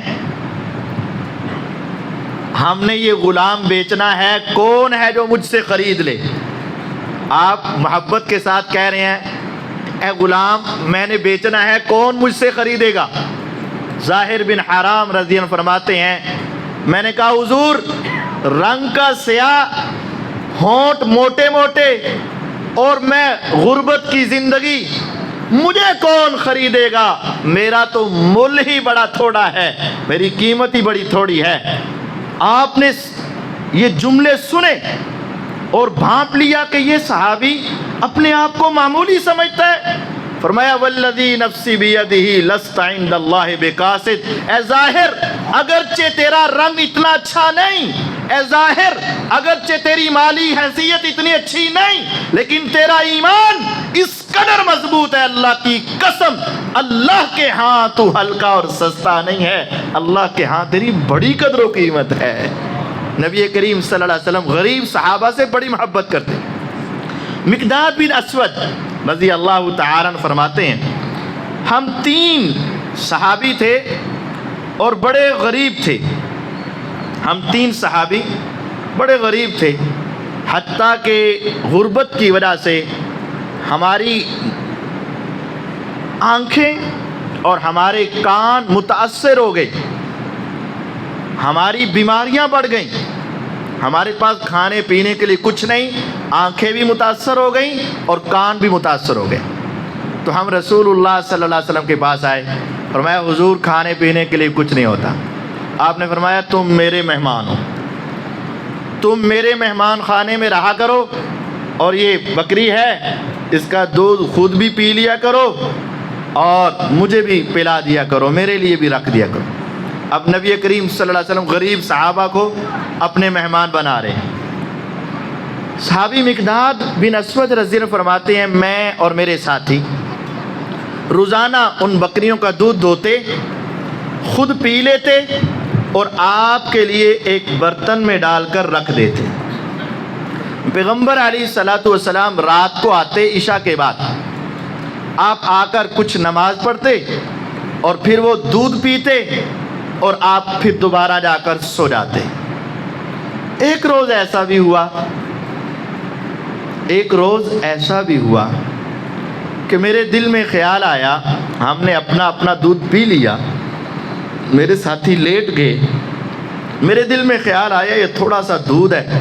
ہم نے یہ غلام بیچنا ہے، کون ہے جو مجھ سے خرید لے؟ آپ محبت کے ساتھ کہہ رہے ہیں اے غلام میں نے بیچنا ہے، کون مجھ سے خریدے گا؟ ظاہر بن حرام رضی اللہ عنہ فرماتے ہیں میں نے کہا حضور رنگ کا سیاہ، ہونٹ موٹے موٹے، اور میں غربت کی زندگی، مجھے کون خریدے گا؟ میرا تو مول ہی بڑا تھوڑا ہے، میری قیمت ہی بڑی تھوڑی ہے۔ آپ نے یہ جملے سنے اور بھانپ لیا کہ یہ صحابی اپنے آپ کو معمولی سمجھتا ہے۔ فرمایا والذی نفسی بیدہ لست عند اللہ بقاصد، اے ظاہر اگرچہ تیرا رنگ اتنا اچھا نہیں، اے ظاہر اگرچہ تیری مالی حیثیت اتنی اچھی نہیں، لیکن تیرا ایمان اس قدر مضبوط ہے، اللہ کی قسم اللہ کے ہاں تو ہلکا اور سستا نہیں ہے، اللہ کے ہاں تیری بڑی قدر و قیمت ہے۔ نبی کریم صلی اللہ علیہ وسلم غریب صحابہ سے بڑی محبت کرتے۔ مقداد بن اسود رضی اللہ تعالیٰ عنہ فرماتے ہیں ہم 3 صحابی تھے اور بڑے غریب تھے، ہم 3 صحابی بڑے غریب تھے، حتیٰ کہ غربت کی وجہ سے ہماری آنکھیں اور ہمارے کان متاثر ہو گئے، ہماری بیماریاں بڑھ گئیں، ہمارے پاس کھانے پینے کے لیے کچھ نہیں، آنکھیں بھی متاثر ہو گئیں اور کان بھی متاثر ہو گئے۔ تو ہم رسول اللہ صلی اللہ علیہ وسلم کے پاس آئے، فرمایا حضور کھانے پینے کے لیے کچھ نہیں ہوتا۔ آپ نے فرمایا تم میرے مہمان ہو، تم میرے مہمان خانے میں رہا کرو، اور یہ بکری ہے اس کا دودھ خود بھی پی لیا کرو اور مجھے بھی پلا دیا کرو، میرے لیے بھی رکھ دیا کرو۔ اب نبی کریم صلی اللہ علیہ وسلم غریب صحابہ کو اپنے مہمان بنا رہے ہیں۔ صحابی مقداد بن اسود رضی اللہ عنہ فرماتے ہیں میں اور میرے ساتھی روزانہ ان بکریوں کا دودھ دھوتے، خود پی لیتے اور آپ کے لیے ایک برتن میں ڈال کر رکھ دیتے۔ پیغمبر علیہ الصلوۃ والسلام رات کو آتے عشاء کے بعد، آپ آ کر کچھ نماز پڑھتے اور پھر وہ دودھ پیتے اور آپ پھر دوبارہ جا کر سو جاتے۔ ایک روز ایسا بھی ہوا کہ میرے دل میں خیال آیا، ہم نے اپنا دودھ پی لیا، میرے ساتھی لیٹ گئے، میرے دل میں خیال آیا یہ تھوڑا سا دودھ ہے،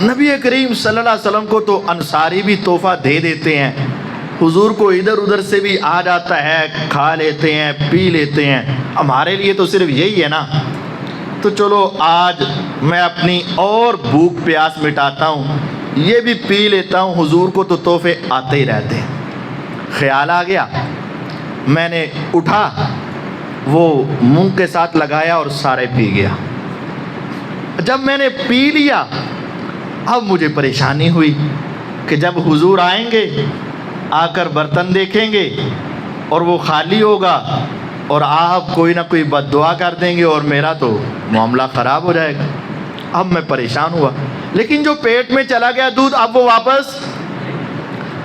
نبی کریم صلی اللہ علیہ وسلم کو تو انصاری بھی تحفہ دے دیتے ہیں، حضور کو ادھر ادھر سے بھی آ جاتا ہے، کھا لیتے ہیں پی لیتے ہیں، ہمارے لیے تو صرف یہی ہے نا، تو چلو آج میں اپنی اور بھوک پیاس مٹاتا ہوں، یہ بھی پی لیتا ہوں، حضور کو تو تحفے آتے ہی رہتے ہیں۔ خیال آ گیا، میں نے اٹھا، وہ منہ کے ساتھ لگایا اور سارے پی گیا۔ جب میں نے پی لیا، اب مجھے پریشانی ہوئی کہ جب حضور آئیں گے، آ کر برتن دیکھیں گے اور وہ خالی ہوگا اور آپ کوئی نہ کوئی بد دعا کر دیں گے اور میرا تو معاملہ خراب ہو جائے گا۔ اب میں پریشان ہوا، لیکن جو پیٹ میں چلا گیا دودھ، اب وہ واپس،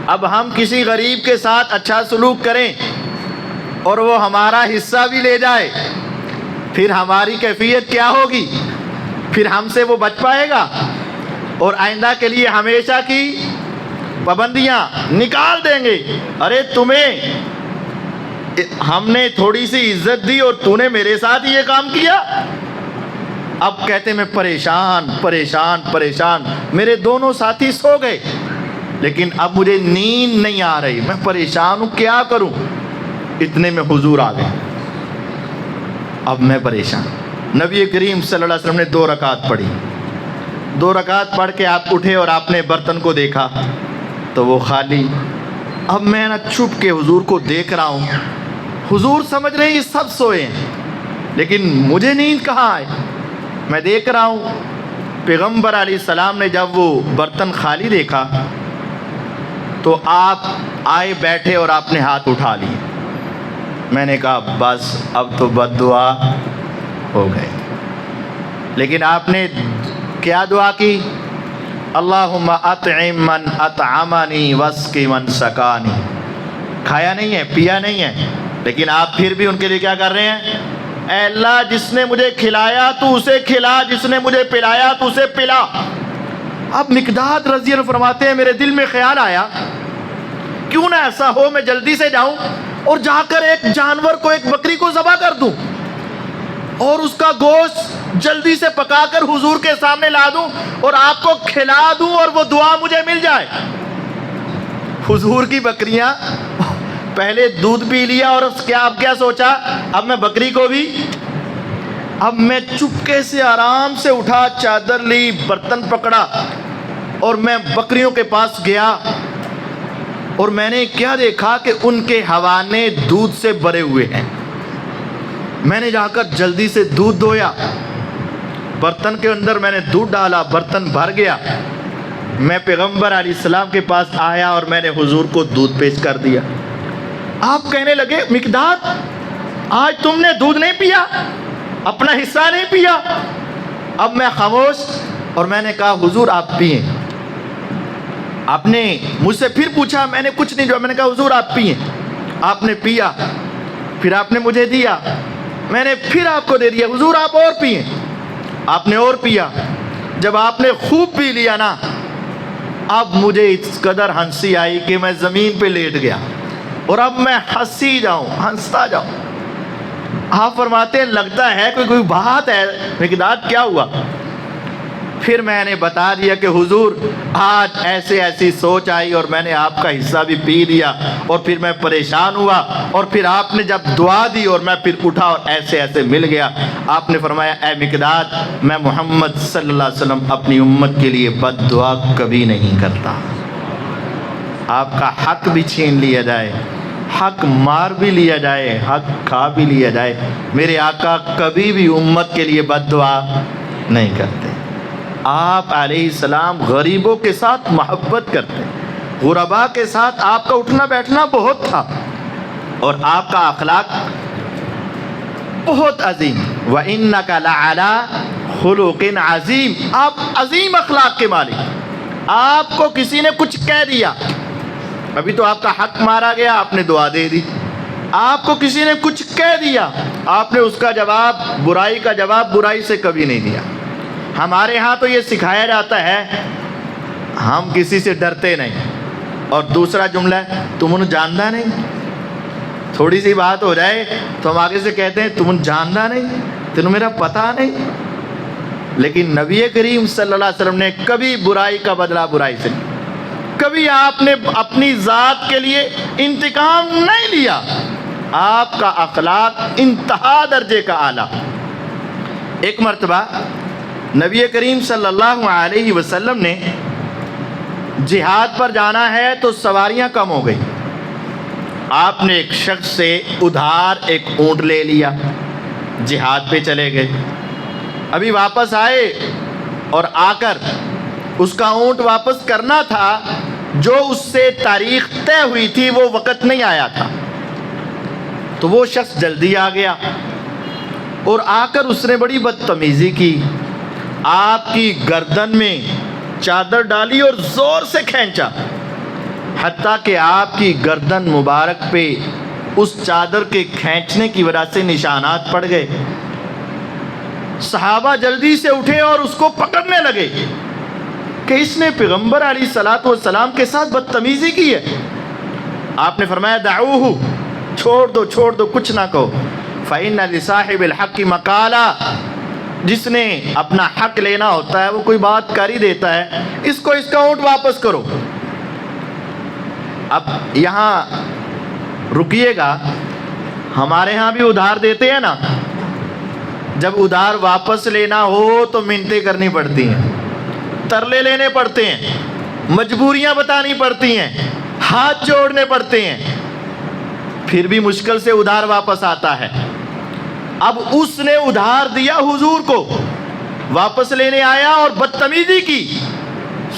اب ہم کسی غریب کے ساتھ اچھا سلوک کریں اور وہ ہمارا حصہ بھی لے جائے، پھر ہماری کیفیت کیا ہوگی؟ پھر ہم سے وہ بچ پائے گا؟ اور آئندہ کے لیے ہمیشہ کی پابندیاں نکال دیں گے، ارے تمہیں ہم نے تھوڑی سی عزت دی اور تو نے میرے ساتھ یہ کام کیا۔ اب کہتے میں پریشان، میرے دونوں ساتھی سو گئے، لیکن اب مجھے نیند نہیں آ رہی، میں پریشان ہوں، کیا کروں؟ اتنے میں حضور آ گئے، اب میں پریشان۔ نبی کریم صلی اللہ علیہ وسلم نے 2 رکعت پڑھی، 2 رکعت پڑھ کے آپ اٹھے اور آپ نے برتن کو دیکھا تو وہ خالی۔ اب میں نا چھپ کے حضور کو دیکھ رہا ہوں، حضور سمجھ رہے ہیں یہ سب سوئے ہیں، لیکن مجھے نیند کہاں آئے؟ میں دیکھ رہا ہوں پیغمبر علیہ السلام نے جب وہ برتن خالی دیکھا تو آپ آئے بیٹھے اور آپ نے ہاتھ اٹھا لیے۔ میں نے کہا بس اب تو بد دعا ہو گئے، لیکن آپ نے کیا دعا کی؟ اللہم اطعم من اطعمنی واسقی من سقانی۔ کھایا نہیں ہے، پیا نہیں ہے، لیکن آپ پھر بھی ان کے لیے کیا کر رہے ہیں؟ اے اللہ جس نے مجھے کھلایا تو اسے کھلا، جس نے مجھے پلایا تو اسے پلا۔ اب مقداد رضی اللہ عنہ فرماتے ہیں میرے دل میں خیال آیا کیوں نہ ایسا ہو میں جلدی سے جاؤں اور جا کر ایک جانور کو، ایک بکری کو ذبح کر دوں اور اس کا گوشت جلدی سے پکا کر حضور کے سامنے لا دوں اور آپ کو کھلا دوں اور وہ دعا مجھے مل جائے۔ حضور کی بکریاں پہلے دودھ پی لیا اور اب کیا سوچا؟ اب میں بکری کو بھی۔ اب میں چپکے سے آرام سے اٹھا، چادر لی، برتن پکڑا اور میں بکریوں کے پاس گیا اور میں نے کیا دیکھا کہ ان کے حوانے دودھ سے بھرے ہوئے ہیں۔ میں نے جا کر جلدی سے دودھ دھویا، برتن کے اندر میں نے دودھ ڈالا، برتن بھر گیا۔ میں پیغمبر علیہ السلام کے پاس آیا اور میں نے حضور کو دودھ پیش کر دیا۔ آپ کہنے لگے مقداد آج تم نے دودھ نہیں پیا، اپنا حصہ نہیں پیا۔ اب میں خاموش اور میں نے کہا حضور آپ پئیں۔ آپ نے مجھ سے پھر پوچھا، میں نے کچھ نہیں جو، میں نے کہا حضور آپ پئیں۔ آپ نے پیا، پھر آپ نے مجھے دیا، میں نے پھر آپ کو دے دیا، حضور آپ اور پئیں۔ آپ نے اور پیا۔ جب آپ نے خوب پی لیا نا، اب مجھے اس قدر ہنسی آئی کہ میں زمین پہ لیٹ گیا اور اب میں ہنستا جاؤں۔ آپ فرماتے ہیں لگتا ہے کوئی بات ہے، مقداد کیا ہوا؟ پھر میں نے بتا دیا کہ حضور آج ایسی سوچ آئی اور میں نے آپ کا حصہ بھی پی لیا اور پھر میں پریشان ہوا اور پھر آپ نے جب دعا دی اور میں پھر اٹھا اور ایسے مل گیا. آپ نے فرمایا اے مقداد میں محمد صلی اللہ علیہ وسلم اپنی امت کے لیے بد دعا کبھی نہیں کرتا. آپ کا حق بھی چھین لیا جائے, حق مار بھی لیا جائے, حق کھا بھی لیا جائے, میرے آقا کبھی بھی امت کے لیے بد دعا نہیں کرتے. آپ علیہ السلام غریبوں کے ساتھ محبت کرتے, غرباء کے ساتھ آپ کا اٹھنا بیٹھنا بہت تھا اور آپ کا اخلاق بہت عظیم. وَإِنَّكَ لَعَلَىٰ خُلُقٍ عَظِيمٍ, آپ عظیم اخلاق کے مالک. آپ کو کسی نے کچھ کہہ دیا, ابھی تو آپ کا حق مارا گیا, آپ نے دعا دے دی. آپ کو کسی نے کچھ کہہ دیا, آپ نے اس کا جواب, برائی کا جواب برائی سے کبھی نہیں دیا. ہمارے ہاں تو یہ سکھایا جاتا ہے ہم کسی سے ڈرتے نہیں. اور دوسرا جملہ ہے تم انہیں جانتا نہیں. تھوڑی سی بات ہو جائے تو ہم آگے سے کہتے ہیں تم انہیں جانتا نہیں, تمہیں میرا پتہ نہیں. لیکن نبی کریم صلی اللہ علیہ وسلم نے کبھی برائی کا بدلہ برائی سے نہیں, کبھی آپ نے اپنی ذات کے لیے انتقام نہیں لیا. آپ کا اخلاق انتہا درجے کا اعلیٰ. ایک مرتبہ نبی کریم صلی اللہ علیہ وسلم نے جہاد پر جانا ہے تو سواریاں کم ہو گئی. آپ نے ایک شخص سے ادھار ایک اونٹ لے لیا, جہاد پہ چلے گئے. ابھی واپس آئے اور آ کر اس کا اونٹ واپس کرنا تھا, جو اس سے تاریخ طے ہوئی تھی وہ وقت نہیں آیا تھا. تو وہ شخص جلدی آ گیا اور آ کر اس نے بڑی بدتمیزی کی. آپ کی گردن میں چادر ڈالی اور زور سے کھینچا, حتیٰ کہ آپ کی گردن مبارک پہ اس چادر کے کھینچنے کی وجہ سے نشانات پڑ گئے. صحابہ جلدی سے اٹھے اور اس کو پکڑنے لگے کہ اس نے پیغمبر علیہ الصلوۃ والسلام کے ساتھ بدتمیزی کی ہے. آپ نے فرمایا دعوہ, چھوڑ دو کچھ نہ کہو. فإن لصاحب الحق مقالہ, جس نے اپنا حق لینا ہوتا ہے وہ کوئی بات کر ہی دیتا ہے. اس کا اونٹ واپس کرو. اب یہاں رکیے گا, ہمارے ہاں بھی ادھار دیتے ہیں نا, جب ادھار واپس لینا ہو تو منتیں کرنی پڑتی ہیں, ترلے لینے پڑتے ہیں, مجبوریاں بتانی پڑتی ہیں, ہاتھ جوڑنے پڑتے ہیں, پھر بھی مشکل سے ادھار واپس آتا ہے. اب اس نے ادھار دیا حضور کو, واپس لینے آیا اور بدتمیزی کی.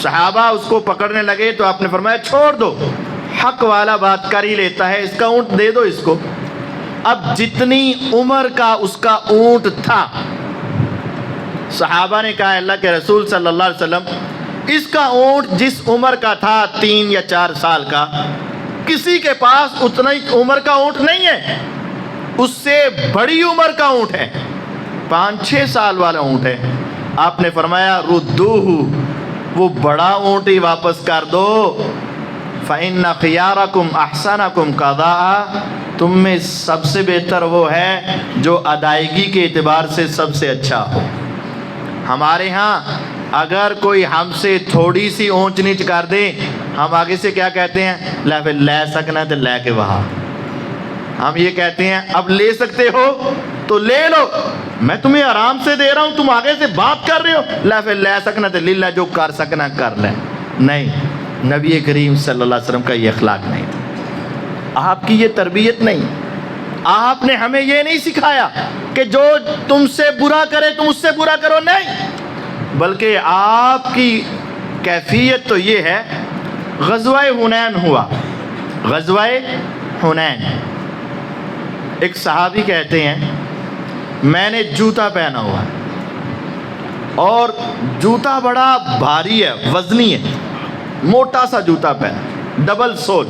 صحابہ اس کو پکڑنے لگے تو آپ نے فرمایا چھوڑ دو, حق والا بات کر ہی لیتا ہے, اس کا اونٹ دے دو اس کو. اب جتنی عمر کا اس کا اونٹ تھا, صحابہ نے کہا اللہ کے رسول صلی اللہ علیہ وسلم, اس کا اونٹ جس عمر کا تھا 3 یا 4 سال کا, کسی کے پاس اتنا ہی عمر کا اونٹ نہیں ہے, اس سے بڑی عمر کا اونٹ ہے, 5-6 سال والا اونٹ ہے. آپ نے فرمایا ردوہ, وہ بڑا اونٹ ہی واپس کر دو. فإن خياركم أحسنكم قضاء, تم میں سب سے بہتر وہ ہے جو ادائیگی کے اعتبار سے سب سے اچھا ہو. ہمارے ہاں اگر کوئی ہم سے تھوڑی سی اونچ نیچ کر دے, ہم آگے سے کیا کہتے ہیں, لے سکنا تو لے کے وہاں. ہم یہ کہتے ہیں اب لے سکتے ہو تو لے لو, میں تمہیں آرام سے دے رہا ہوں, تم آگے سے بات کر رہے ہو, لے سکنا تو لے, جو کر سکنا کر لیں. نہیں, نبی کریم صلی اللہ علیہ وسلم کا یہ اخلاق نہیں تھا, آپ کی یہ تربیت نہیں. آپ نے ہمیں یہ نہیں سکھایا کہ جو تم سے برا کرے تم اس سے برا کرو, نہیں, بلکہ آپ کی کیفیت تو یہ ہے. غزوہ حنین ہوا, غزوہ حنین, ایک صحابی کہتے ہیں میں نے جوتا پہنا ہوا ہے اور جوتا بڑا بھاری ہے, وزنی ہے, موٹا سا جوتا پہنا, ڈبل سول,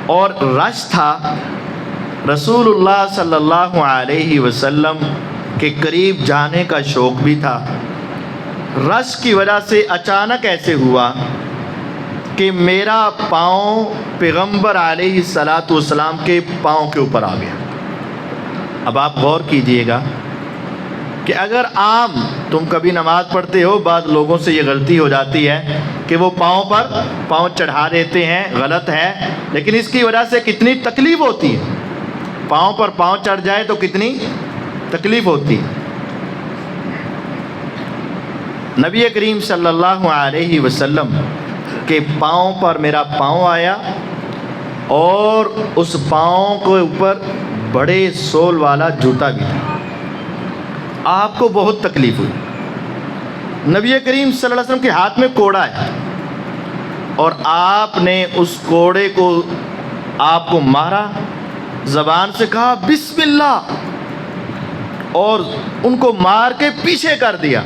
اور رش تھا. رسول اللہ صلی اللہ علیہ وسلم کے قریب جانے کا شوق بھی تھا. رش کی وجہ سے اچانک ایسے ہوا کہ میرا پاؤں پیغمبر علیہ الصلوۃ والسلام کے پاؤں کے اوپر آ گیا. اب آپ غور کیجئے گا, کہ اگر عام تم کبھی نماز پڑھتے ہو، بعض لوگوں سے یہ غلطی ہو جاتی ہے کہ وہ پاؤں پر پاؤں چڑھا دیتے ہیں، غلط ہے، لیکن اس کی وجہ سے کتنی تکلیف ہوتی ہے. پاؤں پر پاؤں چڑھ جائے تو کتنی تکلیف ہوتی ہے. نبی کریم صلی اللہ علیہ وسلم کے پاؤں پر میرا پاؤں آیا اور اس پاؤں کے اوپر بڑے سول والا جوتا بھی تھا. آپ کو بہت تکلیف ہوئی. نبی کریم صلی اللہ علیہ وسلم کے ہاتھ میں کوڑا ہے اور آپ نے اس کوڑے کو آپ کو مارا، زبان سے کہا بسم اللہ، اور ان کو مار کے پیچھے کر دیا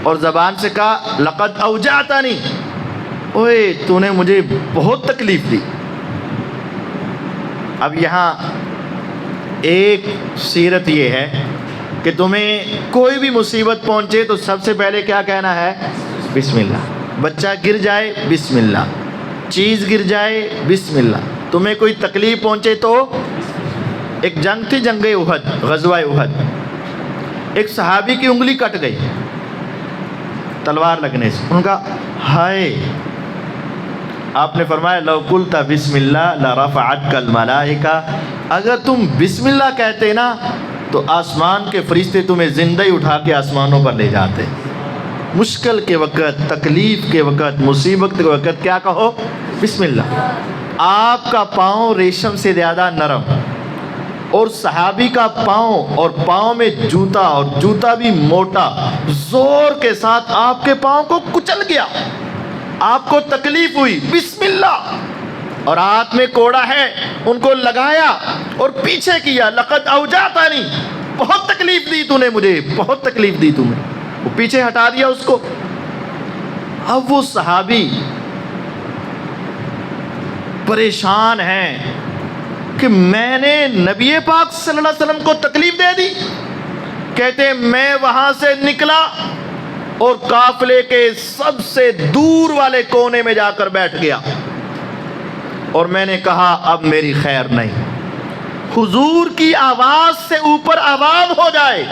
اور زبان سے کہا لقد اوجعتنی، اوئے تو نے مجھے بہت تکلیف دی. اب یہاں ایک سیرت یہ ہے کہ تمہیں کوئی بھی مصیبت پہنچے تو سب سے پہلے کیا کہنا ہے؟ بسم اللہ. بچہ گر جائے بسم اللہ، چیز گر جائے بسم اللہ. تمہیں کوئی تکلیف پہنچے تو ایک جنگ تھی، جنگ احد، غزوہ احد. ایک صحابی کی انگلی کٹ گئی تلوار لگنے سے. ان کا ہائے، آپ نے فرمایا لو قلت بسم اللہ لرفعتک الملائکہ، اگر تم بسم اللہ کہتے نا تو آسمان کے فرشتے تمہیں زندہ ہی اٹھا کے آسمانوں پر لے جاتے. مشکل کے وقت، تکلیف کے وقت، مصیبت کے وقت کیا کہو؟ بسم اللہ. آپ کا پاؤں ریشم سے زیادہ نرم اور صحابی کا پاؤں، اور پاؤں میں جوتا اور جوتا بھی موٹا، زور کے ساتھ آپ کے پاؤں کو کچل گیا. آپ کو تکلیف ہوئی، بسم اللہ، اور ہاتھ میں کوڑا ہے، ان کو لگایا اور پیچھے کیا لقد اوجعتنی، بہت تکلیف دی تو نے مجھے، بہت تکلیف دی تمہیں. وہ پیچھے ہٹا دیا اس کو. اب وہ صحابی پریشان ہیں کہ میں نے نبی پاک صلی اللہ علیہ وسلم کو تکلیف دے دی. کہتے میں وہاں سے نکلا اور قافلے کے سب سے دور والے کونے میں جا کر بیٹھ گیا اور میں نے کہا اب میری خیر نہیں. حضور کی آواز سے اوپر آواز ہو جائے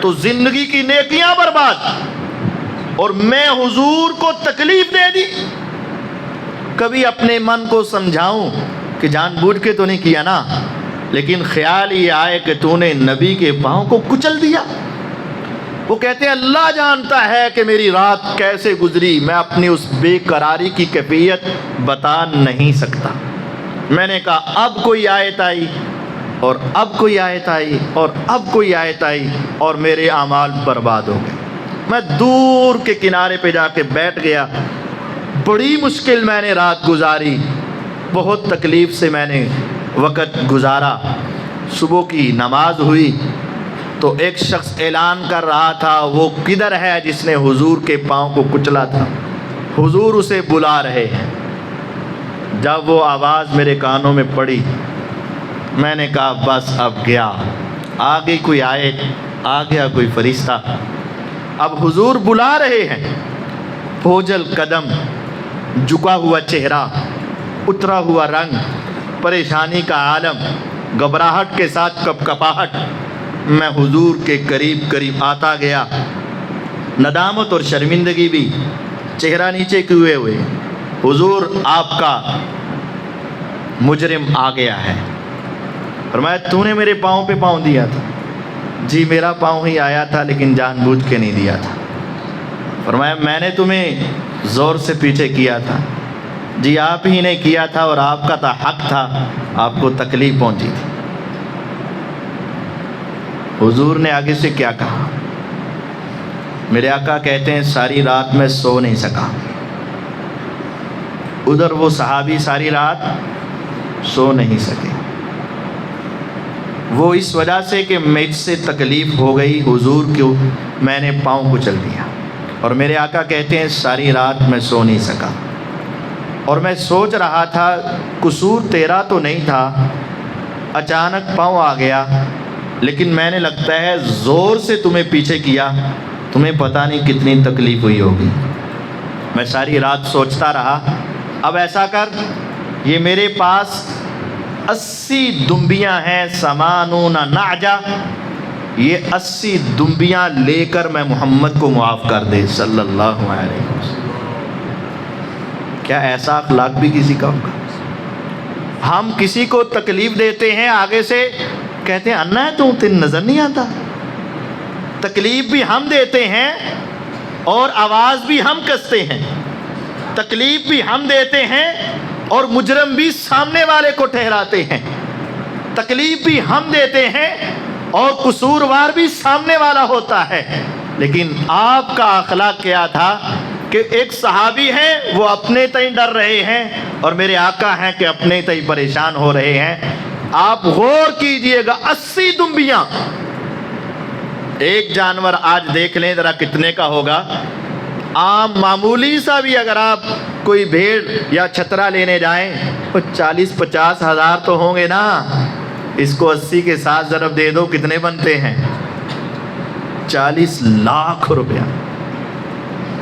تو زندگی کی نیکیاں برباد، اور میں حضور کو تکلیف دے دی. کبھی اپنے من کو سمجھاؤں کہ جان بوجھ کے تو نہیں کیا نا، لیکن خیال یہ آئے کہ تو نے نبی کے پاؤں کو کچل دیا. وہ کہتے ہیں اللہ جانتا ہے کہ میری رات کیسے گزری، میں اپنی اس بے قراری کی کیفیت بتا نہیں سکتا. میں نے کہا اب کوئی آیت آئی اور اب کوئی آیت آئی اور اب کوئی آیت آئی اور میرے اعمال برباد ہو گئے. میں دور کے کنارے پہ جا کے بیٹھ گیا. بڑی مشکل میں نے رات گزاری، بہت تکلیف سے میں نے وقت گزارا. صبح کی نماز ہوئی تو ایک شخص اعلان کر رہا تھا وہ کدھر ہے جس نے حضور کے پاؤں کو کچلا تھا. حضور اسے بلا رہے ہیں. جب وہ آواز میرے کانوں میں پڑی میں نے کہا بس اب گیا. آگے کوئی آیت، آ گیا کوئی فرشتہ. اب حضور بلا رہے ہیں. بوجھل قدم، جھکا ہوا چہرہ، اترا ہوا رنگ، پریشانی کا عالم، گھبراہٹ کے ساتھ کپکپاہٹ. میں حضور کے قریب قریب آتا گیا، ندامت اور شرمندگی بھی، چہرہ نیچے کیے ہوئے. حضور آپ کا مجرم آ گیا ہے. فرمایا تو نے میرے پاؤں پہ پاؤں دیا تھا. جی میرا پاؤں ہی آیا تھا لیکن جان بوجھ کے نہیں دیا تھا. فرمایا میں نے تمہیں زور سے پیچھے کیا تھا. جی آپ ہی نے کیا تھا اور آپ کا حق تھا، آپ کو تکلیف پہنچی تھی. حضور نے آگے سے کیا کہا؟ میرے آقا کہتے ہیں ساری رات میں سو نہیں سکا. ادھر وہ صحابی ساری رات سو نہیں سکے. وہ اس وجہ سے کہ مجھ سے تکلیف ہو گئی، حضور کو میں نے پاؤں کچل دیا. اور میرے آقا کہتے ہیں ساری رات میں سو نہیں سکا. اور میں سوچ رہا تھا قصور تیرا تو نہیں تھا، اچانک پاؤں آ گیا، لیکن میں نے لگتا ہے زور سے تمہیں پیچھے کیا، تمہیں پتہ نہیں کتنی تکلیف ہوئی ہوگی. میں ساری رات سوچتا رہا. اب ایسا کر، یہ میرے پاس 80 دمبیاں ہیں، 80 نعجہ، یہ 80 دمبیاں لے کر میں محمد کو معاف کر دے صلی اللہ علیہ وسلم۔ کیا ایسا اخلاق بھی کسی کا ہوگا؟ ہم کسی کو تکلیف دیتے ہیں، آگے سے کہتے ہیں انا ہے تو تین نظر نہیں آتا۔ تکلیف بھی ہم دیتے ہیں اور آواز بھی ہم کستے ہیں، تکلیف بھی ہم دیتے ہیں اور مجرم بھی سامنے والے کو ٹھہراتے ہیں، تکلیف بھی ہم دیتے ہیں اور قصوروار بھی سامنے والا ہوتا ہے۔ لیکن آپ کا اخلاق کیا تھا کہ ایک صحابی ہیں وہ اپنے تئیں ڈر رہے ہیں اور میرے آقا ہیں کہ اپنے تئیں پریشان ہو رہے ہیں۔ آپ غور کیجئے گا، 80 دمبیاں، ایک جانور آج دیکھ لیں ذرا کتنے کا ہوگا۔ عام معمولی سا بھی اگر آپ کوئی بھیڑ یا چھترا لینے جائیں تو 40-50 ہزار تو ہوں گے نا۔ اس کو 80 کے ساتھ ضرب دے دو، کتنے بنتے ہیں؟ 40 لاکھ روپیہ۔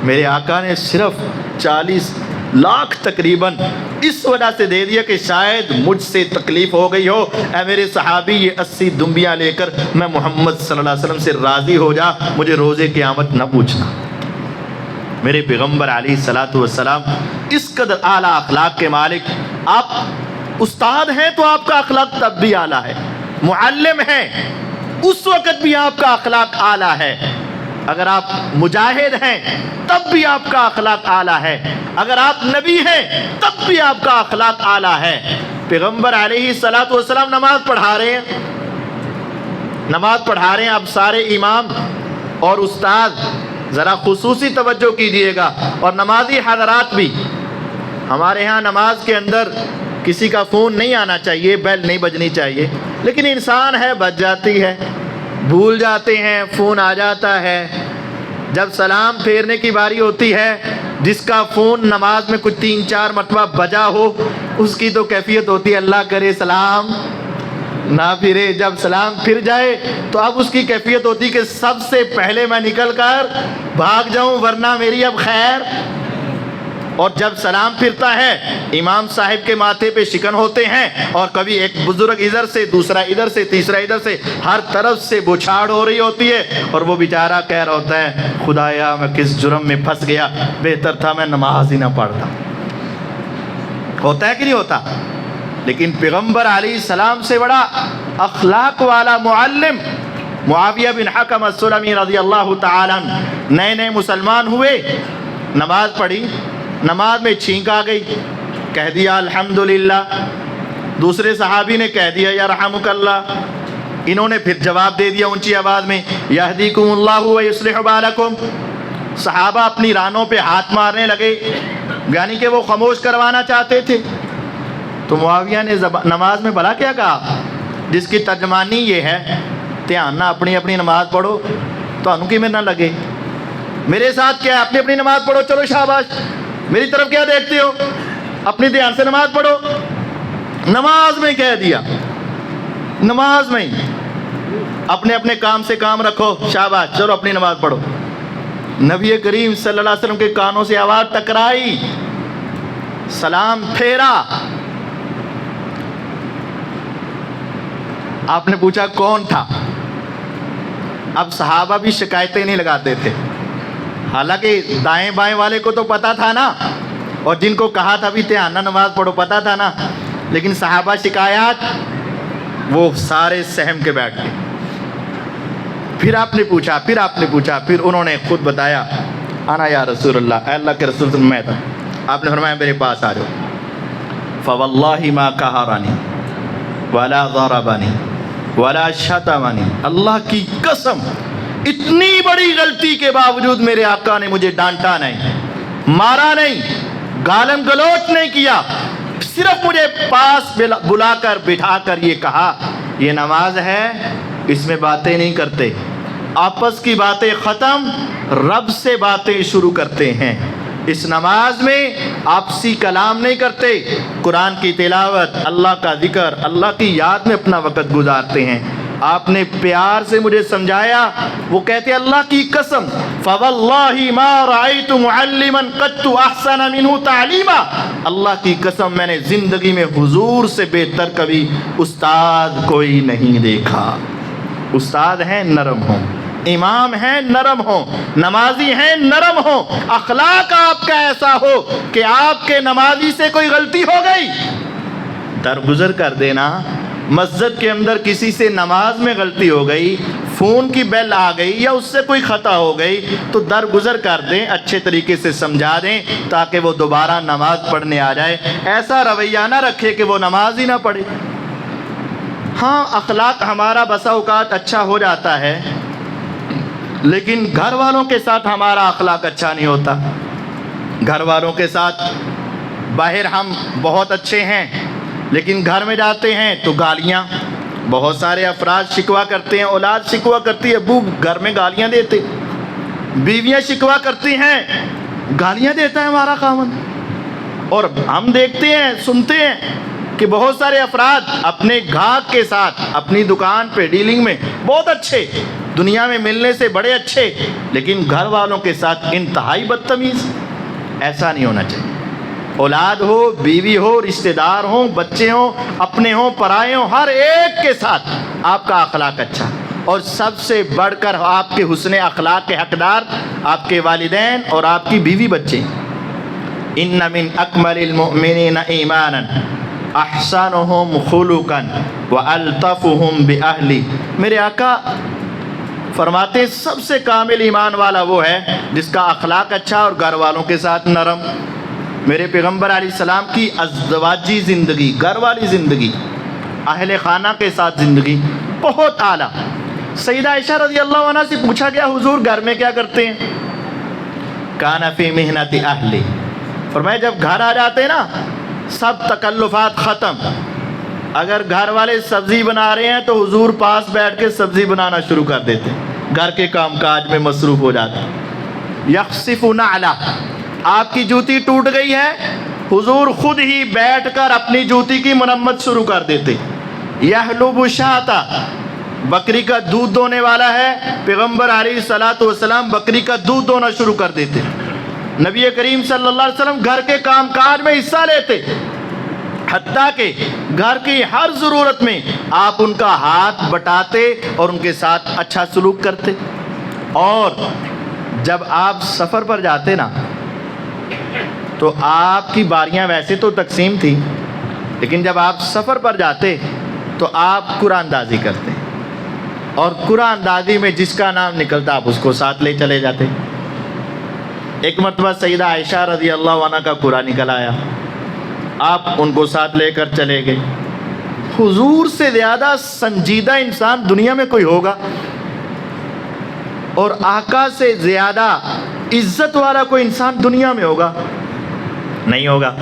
میرے آقا نے صرف 40 لاکھ تقریباً اس وجہ سے دے دیا کہ شاید مجھ سے تکلیف ہو گئی ہو، اے میرے صحابی یہ 80 دمبیاں لے کر میں محمد صلی اللہ علیہ وسلم سے راضی ہو جا، مجھے روزے قیامت نہ پوچھنا۔ میرے پیغمبر علیہ الصلوۃ والسلام اس قدر اعلیٰ اخلاق کے مالک۔ آپ استاد ہیں تو آپ کا اخلاق تب بھی اعلیٰ ہے، معلم ہیں اس وقت بھی آپ کا اخلاق اعلیٰ ہے، اگر آپ مجاہد ہیں تب بھی آپ کا اخلاق اعلیٰ ہے، اگر آپ نبی ہیں تب بھی آپ کا اخلاق اعلیٰ ہے۔ پیغمبر علیہ الصلوۃ والسلام نماز پڑھا رہے ہیں، اب سارے امام اور استاد ذرا خصوصی توجہ کیجیے گا، اور نمازی حضرات بھی۔ ہمارے ہاں نماز کے اندر کسی کا فون نہیں آنا چاہیے، بیل نہیں بجنی چاہیے، لیکن انسان ہے بج جاتی ہے، بھول جاتے ہیں، فون آ جاتا ہے۔ جب سلام پھیرنے کی باری ہوتی ہے، جس کا فون نماز میں کچھ 3-4 مرتبہ بجا ہو، اس کی تو کیفیت ہوتی ہے اللہ کرے سلام نہ پھرے۔ جب سلام پھر جائے تو اب اس کی کیفیت ہوتی کہ سب سے پہلے میں نکل کر بھاگ جاؤں ورنہ میری اب خیر۔ اور جب سلام پھرتا ہے امام صاحب کے ماتھے پہ شکن ہوتے ہیں، اور کبھی ایک بزرگ ادھر سے، دوسرا ادھر سے، تیسرا ادھر سے، ہر طرف سے بچھاڑ ہو رہی ہوتی ہے، اور وہ بیچارہ کہہ رہا ہوتا ہے خدایا میں کس جرم میں پھنس گیا، بہتر تھا میں نماز ہی نہ پڑھتا۔ ہوتا ہے کہ نہیں ہوتا؟ لیکن پیغمبر علیہ السلام سے بڑا اخلاق والا معلم معاویہ بن حکم السلمی رضی اللہ تعالیٰ عنہ نئے نئے مسلمان ہوئے، نماز پڑھی، نماز میں چھینک آ گئی، کہہ دیا الحمدللہ۔ دوسرے صحابی نے کہہ دیا یرحمک اللہ، انہوں نے پھر جواب دے دیا اونچی آواز میں یہدیکم اللہ ویصلح بالکم۔ صحابہ اپنی رانوں پہ ہاتھ مارنے لگے، یعنی کہ وہ خاموش کروانا چاہتے تھے۔ تو معاویہ نے نماز میں بھلا کیا کہا، جس کی ترجمانی یہ ہے دھیان نہ اپنی اپنی نماز پڑھو تو انو کی میں نہ لگے، میرے ساتھ کیا ہے اپنی اپنی نماز پڑھو، چلو شاباش، میری طرف کیا دیکھتے ہو، اپنی دھیان سے نماز پڑھو۔ نماز میں کہہ دیا، نماز میں اپنے اپنے کام سے کام رکھو، شاباش چلو اپنی نماز پڑھو۔ نبی کریم صلی اللہ علیہ وسلم کے کانوں سے آواز ٹکرائی، سلام پھیرا، آپ نے پوچھا کون تھا؟ اب صحابہ بھی شکایتیں نہیں لگاتے تھے، حالانکہ دائیں بائیں والے کو تو پتا تھا نا، اور جن کو کہا تھا بھی دھیان نہ نماز پڑھو پتا تھا نا، لیکن صحابہ شکایات وہ سارے سہم کے بیٹھ گئے۔ پھر آپ نے پوچھا، پھر انہوں نے خود بتایا انا یا رسول اللہ، اے اللہ کے رسول میں تھا۔ آپ نے فرمایا میرے پاس آ جاؤ، فواللہ ما قہرنی ولا ضربنی ولا شتمنی، اللہ کی قسم اتنی بڑی غلطی کے باوجود میرے آقا نے مجھے ڈانٹا نہیں، مارا نہیں، گالم گلوچ نہیں کیا، صرف مجھے پاس بلا کر بٹھا کر یہ کہا یہ نماز ہے، اس میں باتیں نہیں کرتے، آپس کی باتیں ختم، رب سے باتیں شروع کرتے ہیں، اس نماز میں آپسی کلام نہیں کرتے، قرآن کی تلاوت، اللہ کا ذکر، اللہ کی یاد میں اپنا وقت گزارتے ہیں۔ آپ نے پیار سے مجھے سمجھایا، وہ کہتے اللہ کی قسم فواللہ ما رأیت معلما قط احسن منہ تعلیما، اللہ کی قسم میں نے زندگی میں حضور سے بہتر کبھی استاد کوئی نہیں دیکھا۔ استاد ہیں نرم ہوں، امام ہیں نرم ہوں، نمازی ہیں نرم ہوں، اخلاق آپ کا ایسا ہو کہ آپ کے نمازی سے کوئی غلطی ہو گئی درگزر کر دینا۔ مسجد کے اندر کسی سے نماز میں غلطی ہو گئی، فون کی بیل آ گئی یا اس سے کوئی خطا ہو گئی تو درگزر کر دیں، اچھے طریقے سے سمجھا دیں تاکہ وہ دوبارہ نماز پڑھنے آ جائے۔ ایسا رویہ نہ رکھے کہ وہ نماز ہی نہ پڑھے۔ ہاں اخلاق ہمارا بسا اوقات اچھا ہو جاتا ہے، لیکن گھر والوں کے ساتھ ہمارا اخلاق اچھا نہیں ہوتا۔ گھر والوں کے ساتھ باہر ہم بہت اچھے ہیں، لیکن گھر میں جاتے ہیں تو گالیاں۔ بہت سارے افراد شکوہ کرتے ہیں، اولاد شکوہ کرتی ہے ابو گھر میں گالیاں دیتے، بیویاں شکوہ کرتی ہیں گالیاں دیتا ہے ہمارا خاوند۔ اور ہم دیکھتے ہیں سنتے ہیں کہ بہت سارے افراد اپنے گاہک کے ساتھ اپنی دکان پہ ڈیلنگ میں بہت اچھے، دنیا میں ملنے سے بڑے اچھے، لیکن گھر والوں کے ساتھ انتہائی بدتمیز۔ ایسا نہیں ہونا چاہیے۔ اولاد ہو، بیوی ہو، رشتہ دار ہوں، بچے ہوں، اپنے ہوں پرائے ہوں، ہر ایک کے ساتھ آپ کا اخلاق اچھا۔ اور سب سے بڑھ کر آپ کے حسن اخلاق کے حقدار آپ کے والدین اور آپ کی بیوی بچے۔ ان من اکمل المؤمنین ایمانا احسنهم خلقا والطفهم باہلی۔ میرے آقا فرماتے ہیں سب سے کامل ایمان والا وہ ہے جس کا اخلاق اچھا اور گھر والوں کے ساتھ نرم۔ میرے پیغمبر علیہ السلام کی ازدواجی زندگی، گھر والی زندگی، اہل خانہ کے ساتھ زندگی بہت اعلیٰ۔ سیدہ عائشہ رضی اللہ عنہ سے پوچھا گیا حضور گھر میں کیا کرتے ہیں؟ کان فی محنت اہلی، فرمایا جب گھر آ جاتے نا سب تکلفات ختم۔ اگر گھر والے سبزی بنا رہے ہیں تو حضور پاس بیٹھ کے سبزی بنانا شروع کر دیتے، گھر کے کام کاج میں مصروف ہو جاتے۔ یخصف نعلہ، آپ کی جوتی ٹوٹ گئی ہے، حضور خود ہی بیٹھ کر اپنی جوتی کی مرمت شروع کر دیتے۔ یحلب شاۃ، بکری کا دودھ دونے والا ہے، پیغمبر علیہ الصلوۃ والسلام بکری کا دودھ دونا شروع کر دیتے۔ نبی کریم صلی اللہ علیہ وسلم گھر کے کام کاج میں حصہ لیتے، حتیٰ کہ گھر کی ہر ضرورت میں آپ ان کا ہاتھ بٹاتے اور ان کے ساتھ اچھا سلوک کرتے۔ اور جب آپ سفر پر جاتے نا تو آپ کی باریاں ویسے تو تقسیم تھی، لیکن جب آپ سفر پر جاتے تو آپ قرآن اندازی کرتے، اور قرآن اندازی میں جس کا نام نکلتا آپ اس کو ساتھ لے چلے جاتے۔ ایک مرتبہ سیدہ عائشہ رضی اللہ عنہ کا قرآن نکل آیا، آپ ان کو ساتھ لے کر چلے گئے۔ حضور سے زیادہ سنجیدہ انسان دنیا میں کوئی ہوگا، اور آقا سے زیادہ عزت والا کوئی انسان دنیا میں ہوگا؟ نہیں ہوگا۔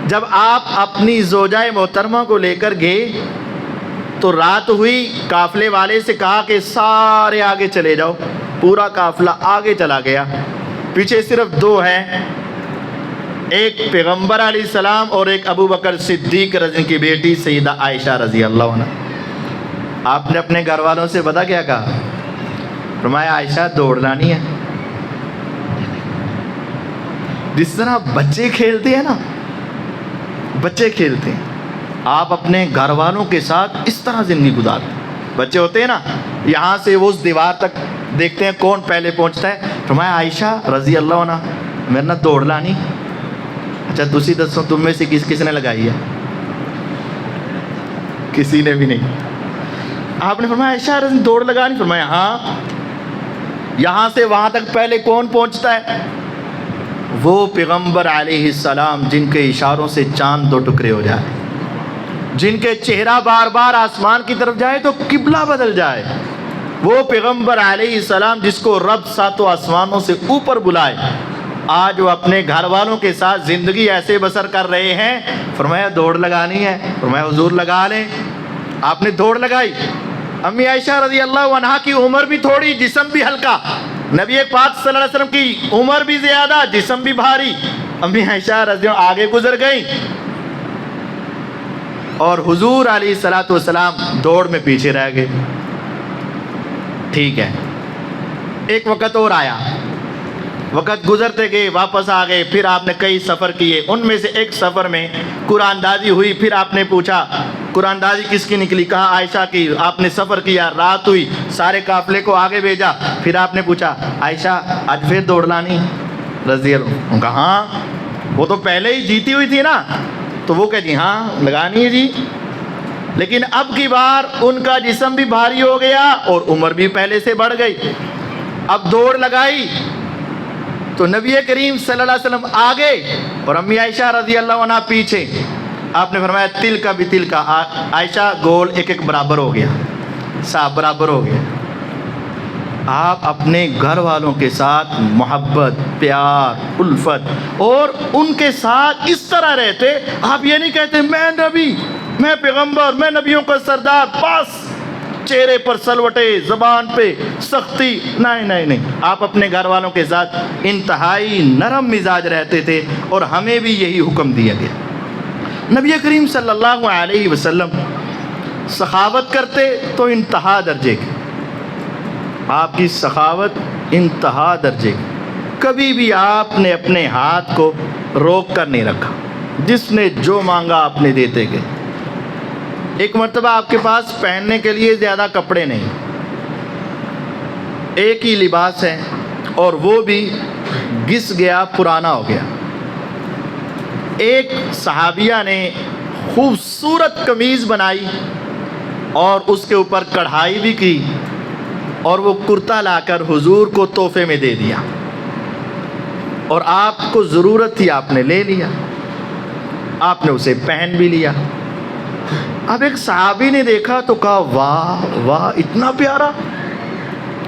جب آپ اپنی زوجہ محترمہ کو لے کر گئے تو رات ہوئی، قافلے والے سے کہا کہ سارے آگے چلے جاؤ، پورا قافلہ آگے چلا گیا، پیچھے صرف دو ہیں، ایک پیغمبر علیہ السلام اور ایک ابو بکر صدیق رضی کی بیٹی سیدہ عائشہ رضی اللہ عنہ۔ آپ نے اپنے گھر والوں سے پتہ کیا کہا؟ فرمایا عائشہ دوڑ لانی ہے۔ جس طرح بچے کھیلتے ہیں نا، بچے کھیلتے ہیں، آپ اپنے گھر والوں کے ساتھ اس طرح زندگی گزارتے ہیں۔ بچے ہوتے ہیں نا، یہاں سے وہ اس دیوار تک دیکھتے ہیں کون پہلے پہنچتا ہے۔ فرمایا عائشہ رضی اللہ عنہ میرے نہ دوڑ لانی۔ اچھا تسی دسو تم میں سے کس نے لگائی ہے؟ کسی نے بھی نہیں۔ آپ نے فرمایا عائشہ رضی دوڑ لگانی؟ فرمایا ہاں۔ یہاں سے وہاں تک پہلے کون پہنچتا ہے؟ وہ پیغمبر علیہ السلام جن کے اشاروں سے چاند دو ٹکڑے ہو جائے، جن کے چہرہ بار بار آسمان کی طرف جائے تو قبلہ بدل جائے، وہ پیغمبر علیہ السلام جس کو رب ساتوں آسمانوں سے اوپر بلائے، آج وہ اپنے گھر والوں کے ساتھ زندگی ایسے بسر کر رہے ہیں۔ فرمایا دوڑ لگانی ہے؟ فرمایا حضور لگا لیں۔ آپ نے دوڑ لگائی۔ امی عائشہ رضی اللہ عنہا کی عمر بھی تھوڑی، جسم بھی ہلکا، نبی پاک صلی اللہ علیہ وسلم کی عمر بھی زیادہ، جسم بھی بھاری، امی عائشہ رضی اللہ آگے گزر گئیں اور حضور علیہ الصلوۃ والسلام دوڑ میں پیچھے رہ گئے۔ ٹھیک ہے، ایک وقت اور آیا، وقت گزرتے گئے، واپس آ گئے، پھر آپ نے کئی سفر کیے، ان میں سے ایک سفر میں قرآن اندازی ہوئی، پھر آپ نے پوچھا قرآن اندازی کس کی نکلی؟ کہا عائشہ کی. آپ نے سفر کیا، رات ہوئی، سارے قافلے کو آگے بھیجا. پھر آپ نے پوچھا عائشہ آج پھر دوڑ لانی رضی اللہ عنہ؟ کہا ہاں، وہ تو پہلے ہی جیتی ہوئی تھی نا. تو وہ کہتی ہاں لگانی ہے جی. لیکن اب کی بار ان کا جسم بھی بھاری ہو گیا اور عمر بھی پہلے سے بڑھ گئی. اب دوڑ لگائی تو نبی کریم صلی اللہ علیہ وسلم آگے اور امی عائشہ رضی اللہ عنہ پیچھے. آپ نے فرمایا تل کا بھی تل کا. عائشہ گول ایک ایک برابر ہو گیا، صاف برابر ہو گیا. آپ اپنے گھر والوں کے ساتھ محبت، پیار، الفت اور ان کے ساتھ اس طرح رہتے. آپ یہ نہیں کہتے میں نبی، میں پیغمبر، میں نبیوں کا سردار، بس چہرے پر سلوٹے، زبان پہ سختی. نہیں نہیں نہیں، آپ اپنے گھر والوں کے ساتھ انتہائی نرم مزاج رہتے تھے اور ہمیں بھی یہی حکم دیا گیا. نبی کریم صلی اللہ علیہ وسلم سخاوت کرتے تو انتہا درجے کی. آپ کی سخاوت انتہا درجے کی. کبھی بھی آپ نے اپنے ہاتھ کو روک کر نہیں رکھا. جس نے جو مانگا آپ نے دیتے گئے. ایک مرتبہ آپ کے پاس پہننے کے لیے زیادہ کپڑے نہیں، ایک ہی لباس ہے اور وہ بھی گھس گیا، پرانا ہو گیا. ایک صحابیہ نے خوبصورت قمیض بنائی اور اس کے اوپر کڑھائی بھی کی اور وہ کرتا لا کر حضور کو تحفے میں دے دیا. اور آپ کو ضرورت تھی، آپ نے لے لیا، آپ نے اسے پہن بھی لیا. اب ایک صحابی نے دیکھا تو کہا واہ واہ، اتنا پیارا،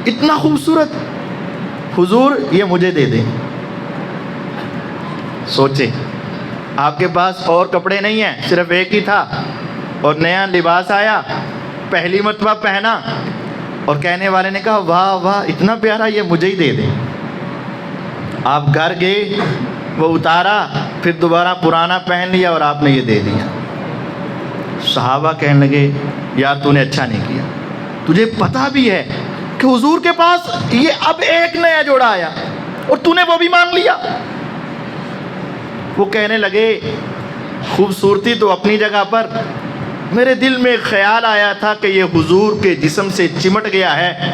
اتنا خوبصورت، حضور یہ مجھے دے دیں. سوچے آپ کے پاس اور کپڑے نہیں ہیں، صرف ایک ہی تھا اور نیا لباس آیا، پہلی مرتبہ پہنا اور کہنے والے نے کہا واہ واہ اتنا پیارا، یہ مجھے ہی دے دیں. آپ گھر گئے، وہ اتارا، پھر دوبارہ پرانا پہن لیا اور آپ نے یہ دے دیا. صحابہ کہنے لگے یار تو نے اچھا نہیں کیا، تجھے پتہ بھی ہے کہ حضور کے پاس یہ اب ایک نیا جوڑا آیا اور تو نے وہ بھی مانگ لیا. وہ کہنے لگے خوبصورتی تو اپنی جگہ پر، میرے دل میں خیال آیا تھا کہ یہ حضور کے جسم سے چمٹ گیا ہے،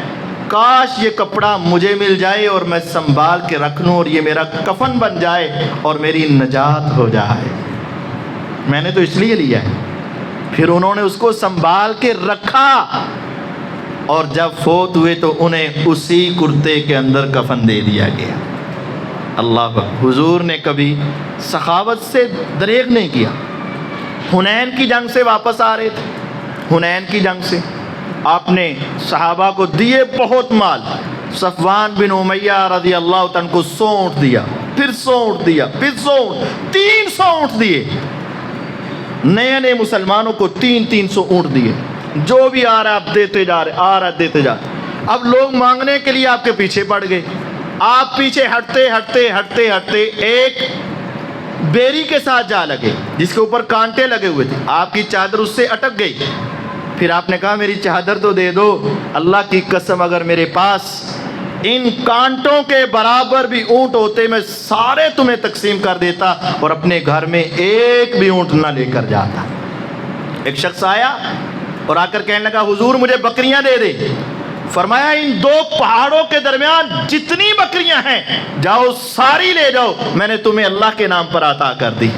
کاش یہ کپڑا مجھے مل جائے اور میں سنبھال کے رکھ لوں اور یہ میرا کفن بن جائے اور میری نجات ہو جائے. میں نے تو اس لیے لیا ہے. پھر انہوں نے اس کو سنبھال کے رکھا اور جب فوت ہوئے تو انہیں اسی کرتے کے اندر کفن دے دیا گیا. اللہ، حضور نے کبھی سخاوت سے دریغ نہیں کیا. حنین کی جنگ سے واپس آ رہے تھے، حنین کی جنگ سے آپ نے صحابہ کو دیے بہت مال. صفوان بن امیہ رضی اللہ عنہ کو 100 اونٹ دیا، پھر 100 اونٹ دیا، پھر 100 اونٹ، 300 اونٹ دیے. نئے نئے مسلمانوں کو 300 اونٹ دیے. جو بھی آ رہا ہے آپ دیتے جا رہے، آ رہا ہے دیتے جا رہے. اب لوگ مانگنے کے لیے آپ کے پیچھے پڑ گئے. آپ پیچھے ہٹتے ہٹتے ہٹتے ہٹتے ایک بیری کے ساتھ جا لگے جس کے اوپر کانٹے لگے ہوئے تھے. آپ کی چادر اس سے اٹک گئی. پھر آپ نے کہا میری چادر تو دے دو، اللہ کی قسم اگر میرے پاس ان کانٹوں کے برابر بھی اونٹ ہوتے میں سارے تمہیں تقسیم کر دیتا اور اپنے گھر میں ایک بھی اونٹ نہ لے کر جاتا. ایک شخص آیا اور آ کر کہنے لگا حضور مجھے بکریاں دے دے. فرمایا ان 2 پہاڑوں کے درمیان جتنی بکریاں ہیں جاؤ ساری لے جاؤ، میں نے تمہیں اللہ کے نام پر عطا کر دی.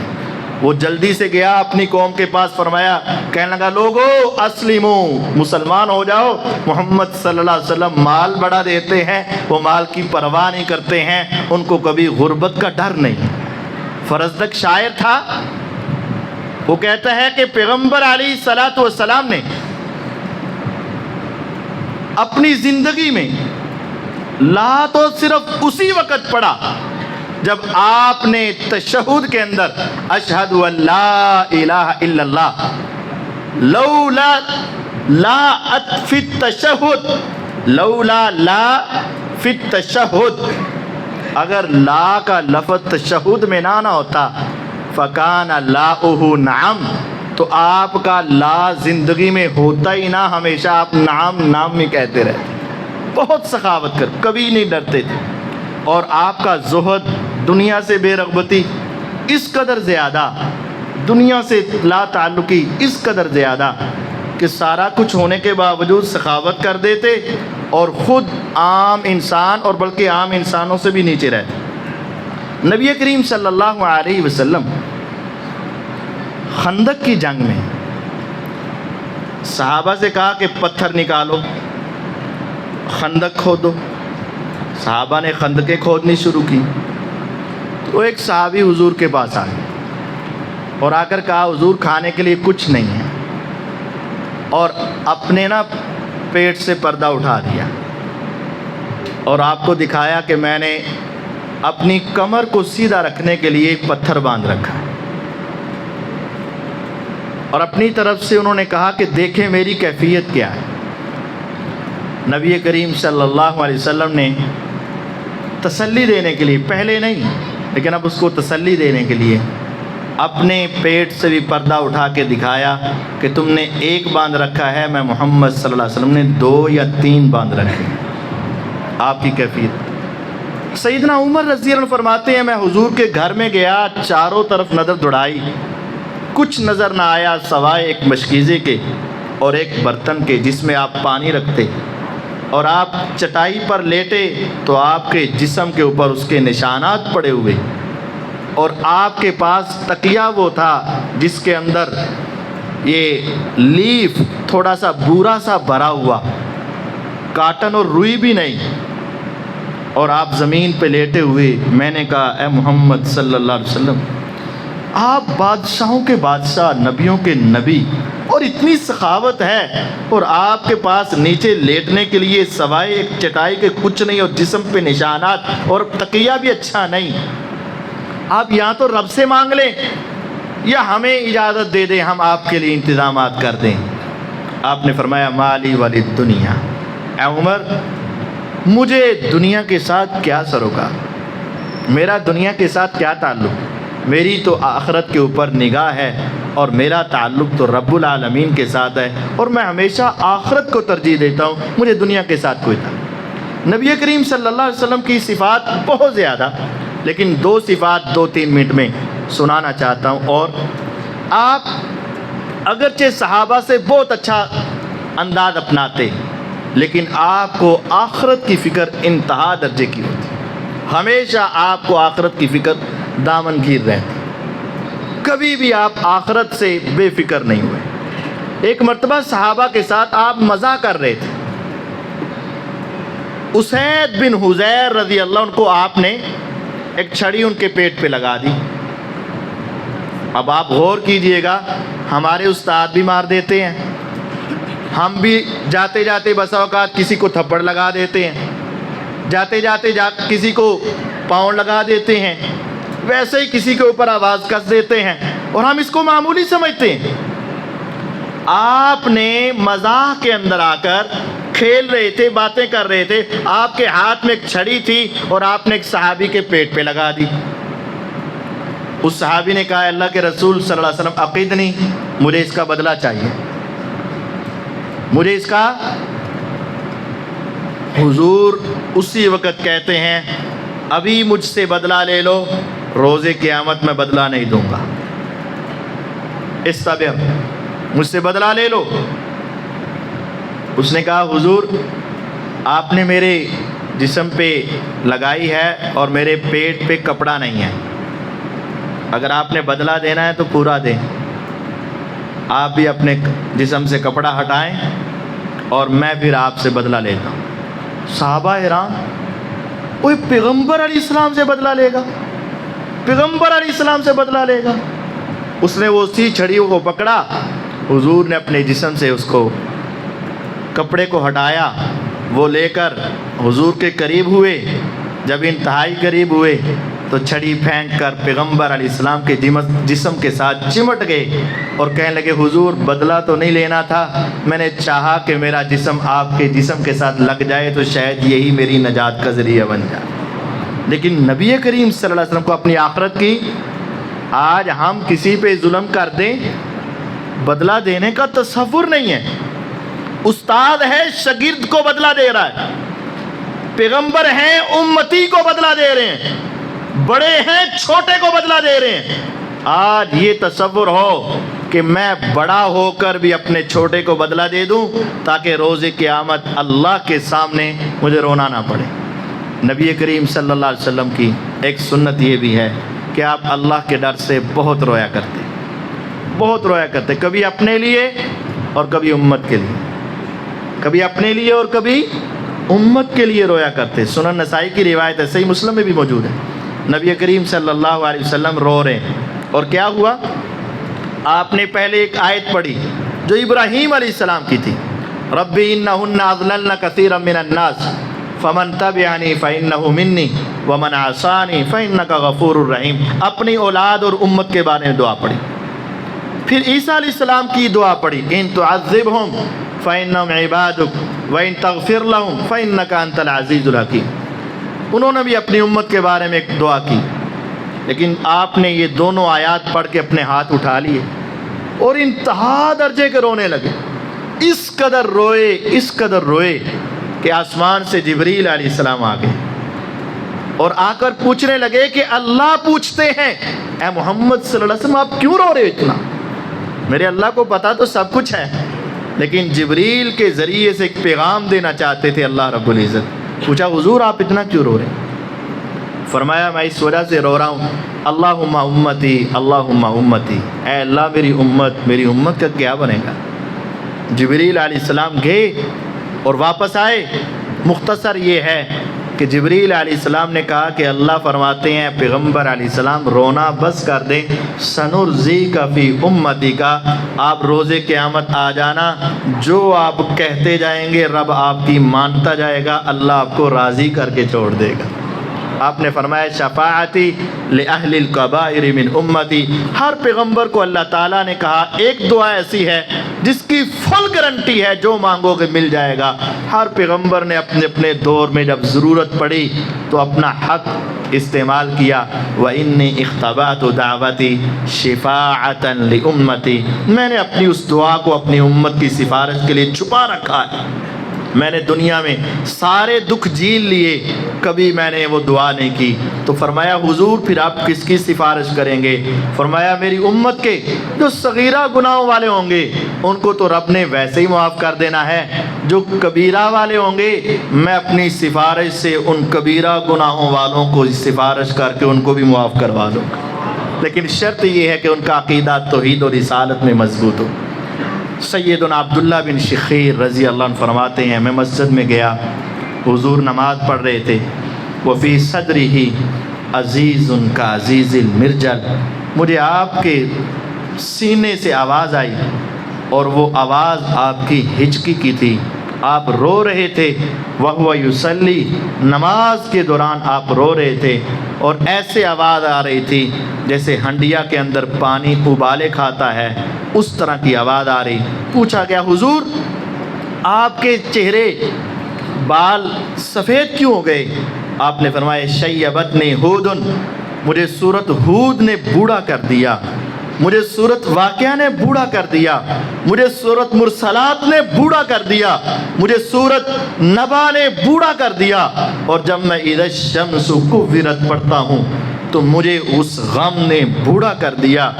وہ جلدی سے گیا اپنی قوم کے پاس. فرمایا کہنے لگا لوگو اسلمو، مسلمان ہو جاؤ. محمد صلی اللہ علیہ وسلم مال بڑا دیتے ہیں، وہ مال کی پرواہ نہیں کرتے ہیں، ان کو کبھی غربت کا ڈر نہیں. فرزدق شاعر تھا، وہ کہتا ہے کہ پیغمبر علیہ الصلوۃ والسلام نے اپنی زندگی میں لا تو صرف اسی وقت پڑھا جب آپ نے تشہد کے اندر اشہد ان لا الہ الا اللہ لولا لا فی التشہد، لولا لا فی التشہد، اگر لا کا لفظ تشہد میں نہ ہوتا فکان لاؤہ نعم، تو آپ کا لا زندگی میں ہوتا ہی نہ، ہمیشہ آپ نعم نام میں کہتے رہتے. بہت سخاوت کر، کبھی نہیں ڈرتے تھے. اور آپ کا زہد، دنیا سے بے رغبتی اس قدر زیادہ دنیا سے لا تعلقی اس قدر زیادہ کہ سارا کچھ ہونے کے باوجود سخاوت کر دیتے اور خود عام انسان اور بلکہ عام انسانوں سے بھی نیچے رہتے۔ نبی کریم صلی اللہ علیہ وسلم خندق کی جنگ میں صحابہ سے کہا کہ پتھر نکالو، خندق کھودو۔ صحابہ نے خندقیں کھودنی شروع کی تو ایک صحابی حضور کے پاس آئے اور آ کر کہا حضور کھانے کے لیے کچھ نہیں ہے، اور اپنے پیٹ سے پردہ اٹھا دیا اور آپ کو دکھایا کہ میں نے اپنی کمر کو سیدھا رکھنے کے لیے ایک پتھر باندھ رکھا ہے، اور اپنی طرف سے انہوں نے کہا کہ دیکھیں میری کیفیت کیا ہے۔ نبی کریم صلی اللہ علیہ وسلم نے تسلی دینے کے لیے، پہلے نہیں لیکن اب اس کو تسلی دینے کے لیے اپنے پیٹ سے بھی پردہ اٹھا کے دکھایا کہ تم نے ایک باندھ رکھا ہے، میں محمد صلی اللہ علیہ وسلم نے 2 یا 3 باندھ رکھے ہیں۔ آپ کی کیفیت۔ سیدنا عمر رضی اللہ عنہ فرماتے ہیں میں حضور کے گھر میں گیا، چاروں طرف نظر دوڑائی، کچھ نظر نہ آیا سوائے ایک مشکیزے کے اور ایک برتن کے جس میں آپ پانی رکھتے، اور آپ چٹائی پر لیٹے تو آپ کے جسم کے اوپر اس کے نشانات پڑے ہوئے، اور آپ کے پاس تکیہ وہ تھا جس کے اندر یہ لیف تھوڑا سا بورا سا بھرا ہوا، کاٹن اور روئی بھی نہیں، اور آپ زمین پہ لیٹے ہوئے۔ میں نے کہا اے محمد صلی اللہ علیہ وسلم، آپ بادشاہوں کے بادشاہ، نبیوں کے نبی، اور اتنی سخاوت ہے، اور آپ کے پاس نیچے لیٹنے کے لیے سوائے ایک چٹائی کے کچھ نہیں، اور جسم پہ نشانات، اور تکیہ بھی اچھا نہیں۔ آپ یا تو رب سے مانگ لیں یا ہمیں اجازت دے دیں، ہم آپ کے لیے انتظامات کر دیں۔ آپ نے فرمایا مالی والی دنیا، اے عمر مجھے دنیا کے ساتھ کیا سروکار، میرا دنیا کے ساتھ کیا تعلق، میری تو آخرت کے اوپر نگاہ ہے، اور میرا تعلق تو رب العالمین کے ساتھ ہے، اور میں ہمیشہ آخرت کو ترجیح دیتا ہوں، مجھے دنیا کے ساتھ کوئی تعلق۔ نبی کریم صلی اللہ علیہ وسلم کی صفات بہت زیادہ، لیکن 2 صفات 2-3 منٹ میں سنانا چاہتا ہوں۔ اور آپ اگرچہ صحابہ سے بہت اچھا انداز اپناتے، لیکن آپ کو آخرت کی فکر انتہا درجے کی ہوتی، ہمیشہ آپ کو آخرت کی فکر دامن گیر رہتی، کبھی بھی آپ آخرت سے بے فکر نہیں ہوئے۔ ایک مرتبہ صحابہ کے ساتھ آپ مزاح کر رہے تھے، اسید بن حضیر رضی اللہ عنہ کو آپ نے ایک چھڑی ان کے پیٹ پہ لگا دی۔ اب آپ غور کیجئے گا، ہمارے استاد بھی مار دیتے ہیں، ہم بھی جاتے جاتے بسا اوقات کسی کو تھپڑ لگا دیتے ہیں، جاتے جاتے کسی کو پاؤں لگا دیتے ہیں، ویسے ہی کسی کے اوپر آواز کس دیتے ہیں، اور ہم اس کو معمولی سمجھتے ہیں۔ آپ نے مزاح کے اندر آ کر کھیل رہے تھے، باتیں کر رہے تھے، آپ کے ہاتھ میں ایک چھڑی تھی اور آپ نے ایک صحابی کے پیٹ پہ لگا دی۔ اس صحابی نے کہا اللہ کے رسول صلی اللہ علیہ وسلم عقیدنی، مجھے اس کا بدلہ چاہیے، مجھے اس کا۔ حضور اسی وقت کہتے ہیں ابھی مجھ سے بدلہ لے لو، روز قیامت میں بدلہ نہیں دوں گا، استبر، مجھ سے بدلہ لے لو۔ اس نے کہا حضور آپ نے میرے جسم پہ لگائی ہے اور میرے پیٹ پہ کپڑا نہیں ہے، اگر آپ نے بدلہ دینا ہے تو پورا دیں، آپ بھی اپنے جسم سے کپڑا ہٹائیں اور میں پھر آپ سے بدلہ لیتا ہوں۔ صحابہ حیران، کوئی پیغمبر علیہ السلام سے بدلہ لے گا، پیغمبر علیہ السلام سے بدلہ لے گا؟ اس نے وہ اسی چھڑیوں کو پکڑا، حضور نے اپنے جسم سے اس کو کپڑے کو ہٹایا، وہ لے کر حضور کے قریب ہوئے، جب انتہائی قریب ہوئے تو چھڑی پھینک کر پیغمبر علیہ السلام کے جسم کے ساتھ چمٹ گئے اور کہنے لگے حضور بدلہ تو نہیں لینا تھا، میں نے چاہا کہ میرا جسم آپ کے جسم کے ساتھ لگ جائے تو شاید یہی میری نجات کا ذریعہ بن جائے۔ لیکن نبی کریم صلی اللہ علیہ وسلم کو اپنی آخرت کی، آج ہم کسی پہ ظلم کر دیں بدلہ دینے کا تصور نہیں ہے۔ استاد ہے شاگرد کو بدلہ دے رہا ہے، پیغمبر ہیں امتی کو بدلہ دے رہے ہیں، بڑے ہیں چھوٹے کو بدلہ دے رہے ہیں، آج یہ تصور ہو کہ میں بڑا ہو کر بھی اپنے چھوٹے کو بدلہ دے دوں تاکہ روز قیامت اللہ کے سامنے مجھے رونا نہ پڑے۔ نبی کریم صلی اللہ علیہ وسلم کی ایک سنت یہ بھی ہے کہ آپ اللہ کے ڈر سے بہت رویا کرتے، بہت رویا کرتے، کبھی اپنے لیے اور کبھی امت کے لیے، کبھی اپنے لیے اور کبھی امت کے لیے رویا کرتے۔ سنن نسائی کی روایت ہے، صحیح مسلم میں بھی موجود ہے، نبی کریم صلی اللہ علیہ وسلم رو رہے ہیں، اور کیا ہوا؟ آپ نے پہلے ایک آیت پڑھی جو ابراہیم علیہ السلام کی تھی، ربی انہن اضللن کثیرا من الناس فمن تبعنی فانہ منی ومن عصانی فانک غفور الرحیم۔ اپنی اولاد اور امت کے بارے میں دعا پڑھی۔ پھر عیسیٰ علیہ السلام کی دعا پڑھی، ان تعذبہم فانہم عبادک وان تغفر لہم فانک انت العزیز الحکیم۔ انہوں نے بھی اپنی امت کے بارے میں ایک دعا کی، لیکن آپ نے یہ دونوں آیات پڑھ کے اپنے ہاتھ اٹھا لیے اور انتہا درجے کے رونے لگے، اس قدر روئے، اس قدر روئے کہ آسمان سے جبریل علیہ السلام آ گئے اور آ کر پوچھنے لگے کہ اللہ پوچھتے ہیں اے محمد صلی اللہ علیہ وسلم آپ کیوں رو رہے ہو اتنا؟ میرے اللہ کو پتا تو سب کچھ ہے، لیکن جبریل کے ذریعے سے ایک پیغام دینا چاہتے تھے اللہ رب العزت۔ پوچھا حضور آپ اتنا کیوں رو رہے ہیں؟ فرمایا میں اس وجہ سے رو رہا ہوں، اللہم امتی اللہم امتی، اے اللہ میری امت کا کیا بنے گا؟ جبریل علیہ السلام گئے اور واپس آئے۔ مختصر یہ ہے کہ جبریل علیہ السلام نے کہا کہ اللہ فرماتے ہیں پیغمبر علیہ السلام رونا بس کر دیں، سنرزیک فی امتی کا، آپ روز قیامت آ جانا، جو آپ کہتے جائیں گے رب آپ کی مانتا جائے گا، اللہ آپ کو راضی کر کے چھوڑ دے گا۔ آپ نے فرمایا شفاعتی لأہل الکبائر من امتی، ہر پیغمبر کو اللہ تعالیٰ نے کہا ایک دعا ایسی ہے جس کی فل گارنٹی ہے جو مانگو گے مل جائے گا۔ ہر پیغمبر نے اپنے دور میں جب ضرورت پڑی تو اپنا حق استعمال کیا، وَإِنِّي اخْتَبَأْتُ دَعْوَتِي شِفَاعَةً لِأُمَّتِي، میں نے اپنی اس دعا کو اپنی امت کی سفارش کے لیے چھپا رکھا ہے۔ میں نے دنیا میں سارے دکھ جھیل لیے، کبھی میں نے وہ دعا نہیں کی۔ تو فرمایا حضور پھر آپ کس کی سفارش کریں گے؟ فرمایا میری امت کے جو صغیرہ گناہوں والے ہوں گے ان کو تو رب نے ویسے ہی معاف کر دینا ہے، جو کبیرہ والے ہوں گے میں اپنی سفارش سے ان کبیرہ گناہوں والوں کو سفارش کر کے ان کو بھی معاف کروا دوں گا، لیکن شرط یہ ہے کہ ان کا عقیدہ توحید اور رسالت میں مضبوط ہو۔ سیدنا عبداللہ بن شخیر رضی اللہ عنہ فرماتے ہیں میں مسجد میں گیا، حضور نماز پڑھ رہے تھے، وفی صدرہ عزیز کا عزیز المرجل، مجھے آپ کے سینے سے آواز آئی اور وہ آواز آپ کی ہچکی کی تھی، آپ رو رہے تھے، وہو یصلی، نماز کے دوران آپ رو رہے تھے اور ایسے آواز آ رہی تھی جیسے ہنڈیا کے اندر پانی ابالے کھاتا ہے، اس طرح کی آواز آ رہی۔ پوچھا گیا حضور آپ کے چہرے بال سفید کیوں ہو گئے؟ آپ نے فرمایا شیبتنی ہود، مجھے سورت ہود نے بوڑھا کر دیا، مجھے سورت واقعہ نے بوڑھا کر دیا، مجھے سورت مرسلات نے بوڑھا کر دیا، مجھے سورت نبا نے بوڑھا کر دیا، اور جب میں اذا الشمس کورت پڑھتا ہوں تو مجھے اس غم نے بوڑھا کر دیا۔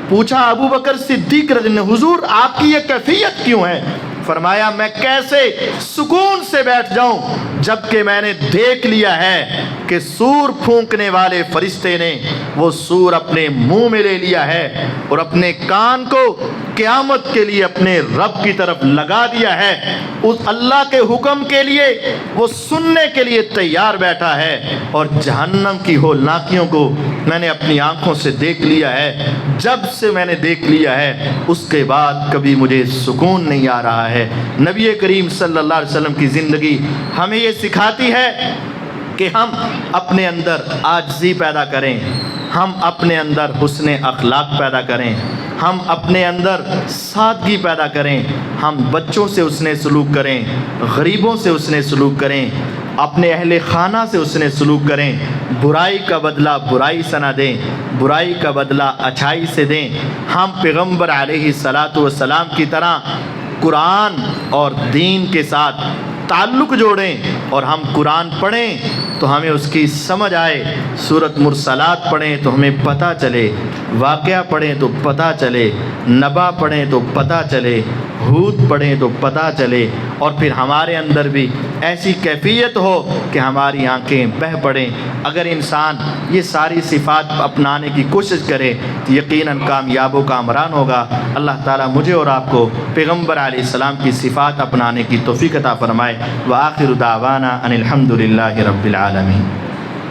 پوچھا ابو بکر صدیق رضی اللہ عنہ حضور آپ کی یہ کیفیت کیوں ہے؟ فرمایا میں کیسے سکون سے بیٹھ جاؤں جبکہ میں نے دیکھ لیا ہے کہ سور پھونکنے والے فرشتے نے وہ سور اپنے منہ میں لے لیا ہے اور اپنے کان کو قیامت کے لیے اپنے رب کی طرف لگا دیا ہے، اس اللہ کے حکم کے لیے وہ سننے کے لیے تیار بیٹھا ہے، اور جہنم کی ہولناکیوں کو میں نے اپنی آنکھوں سے دیکھ لیا ہے۔ جب سے میں نے دیکھ لیا ہے اس کے بعد کبھی مجھے سکون نہیں آ رہا ہے۔ نبی کریم صلی اللہ علیہ وسلم کی زندگی ہمیں یہ سکھاتی ہے کہ ہم اپنے اندر عاجزی پیدا کریں، ہم اپنے اندر حسن اخلاق پیدا کریں، ہم اپنے اندر سادگی پیدا کریں، ہم بچوں سے حسن سلوک کریں، غریبوں سے حسن سلوک کریں، اپنے اہل خانہ سے حسن سلوک کریں، برائی کا بدلہ برائی سے نہ دیں، برائی کا بدلہ اچھائی سے دیں۔ ہم پیغمبر علیہ الصلاۃ والسلام کی طرح قرآن اور دین کے ساتھ تعلق جوڑیں اور ہم قرآن پڑھیں تو ہمیں اس کی سمجھ آئے، سورۃ مرسلات پڑھیں تو ہمیں پتہ چلے، واقعہ پڑھیں تو پتہ چلے، نبا پڑھیں تو پتہ چلے، ہود پڑھیں تو پتہ چلے، اور پھر ہمارے اندر بھی ایسی کیفیت ہو کہ ہماری آنکھیں بہہ پڑیں۔ اگر انسان یہ ساری صفات اپنانے کی کوشش کرے تو یقیناً کامیاب و کامران ہوگا۔ اللہ تعالیٰ مجھے اور آپ کو پیغمبر علیہ السلام کی صفات اپنانے کی توفیق عطا فرمائے۔ وآخر دعوانا ان الحمد للہ رب العالمین۔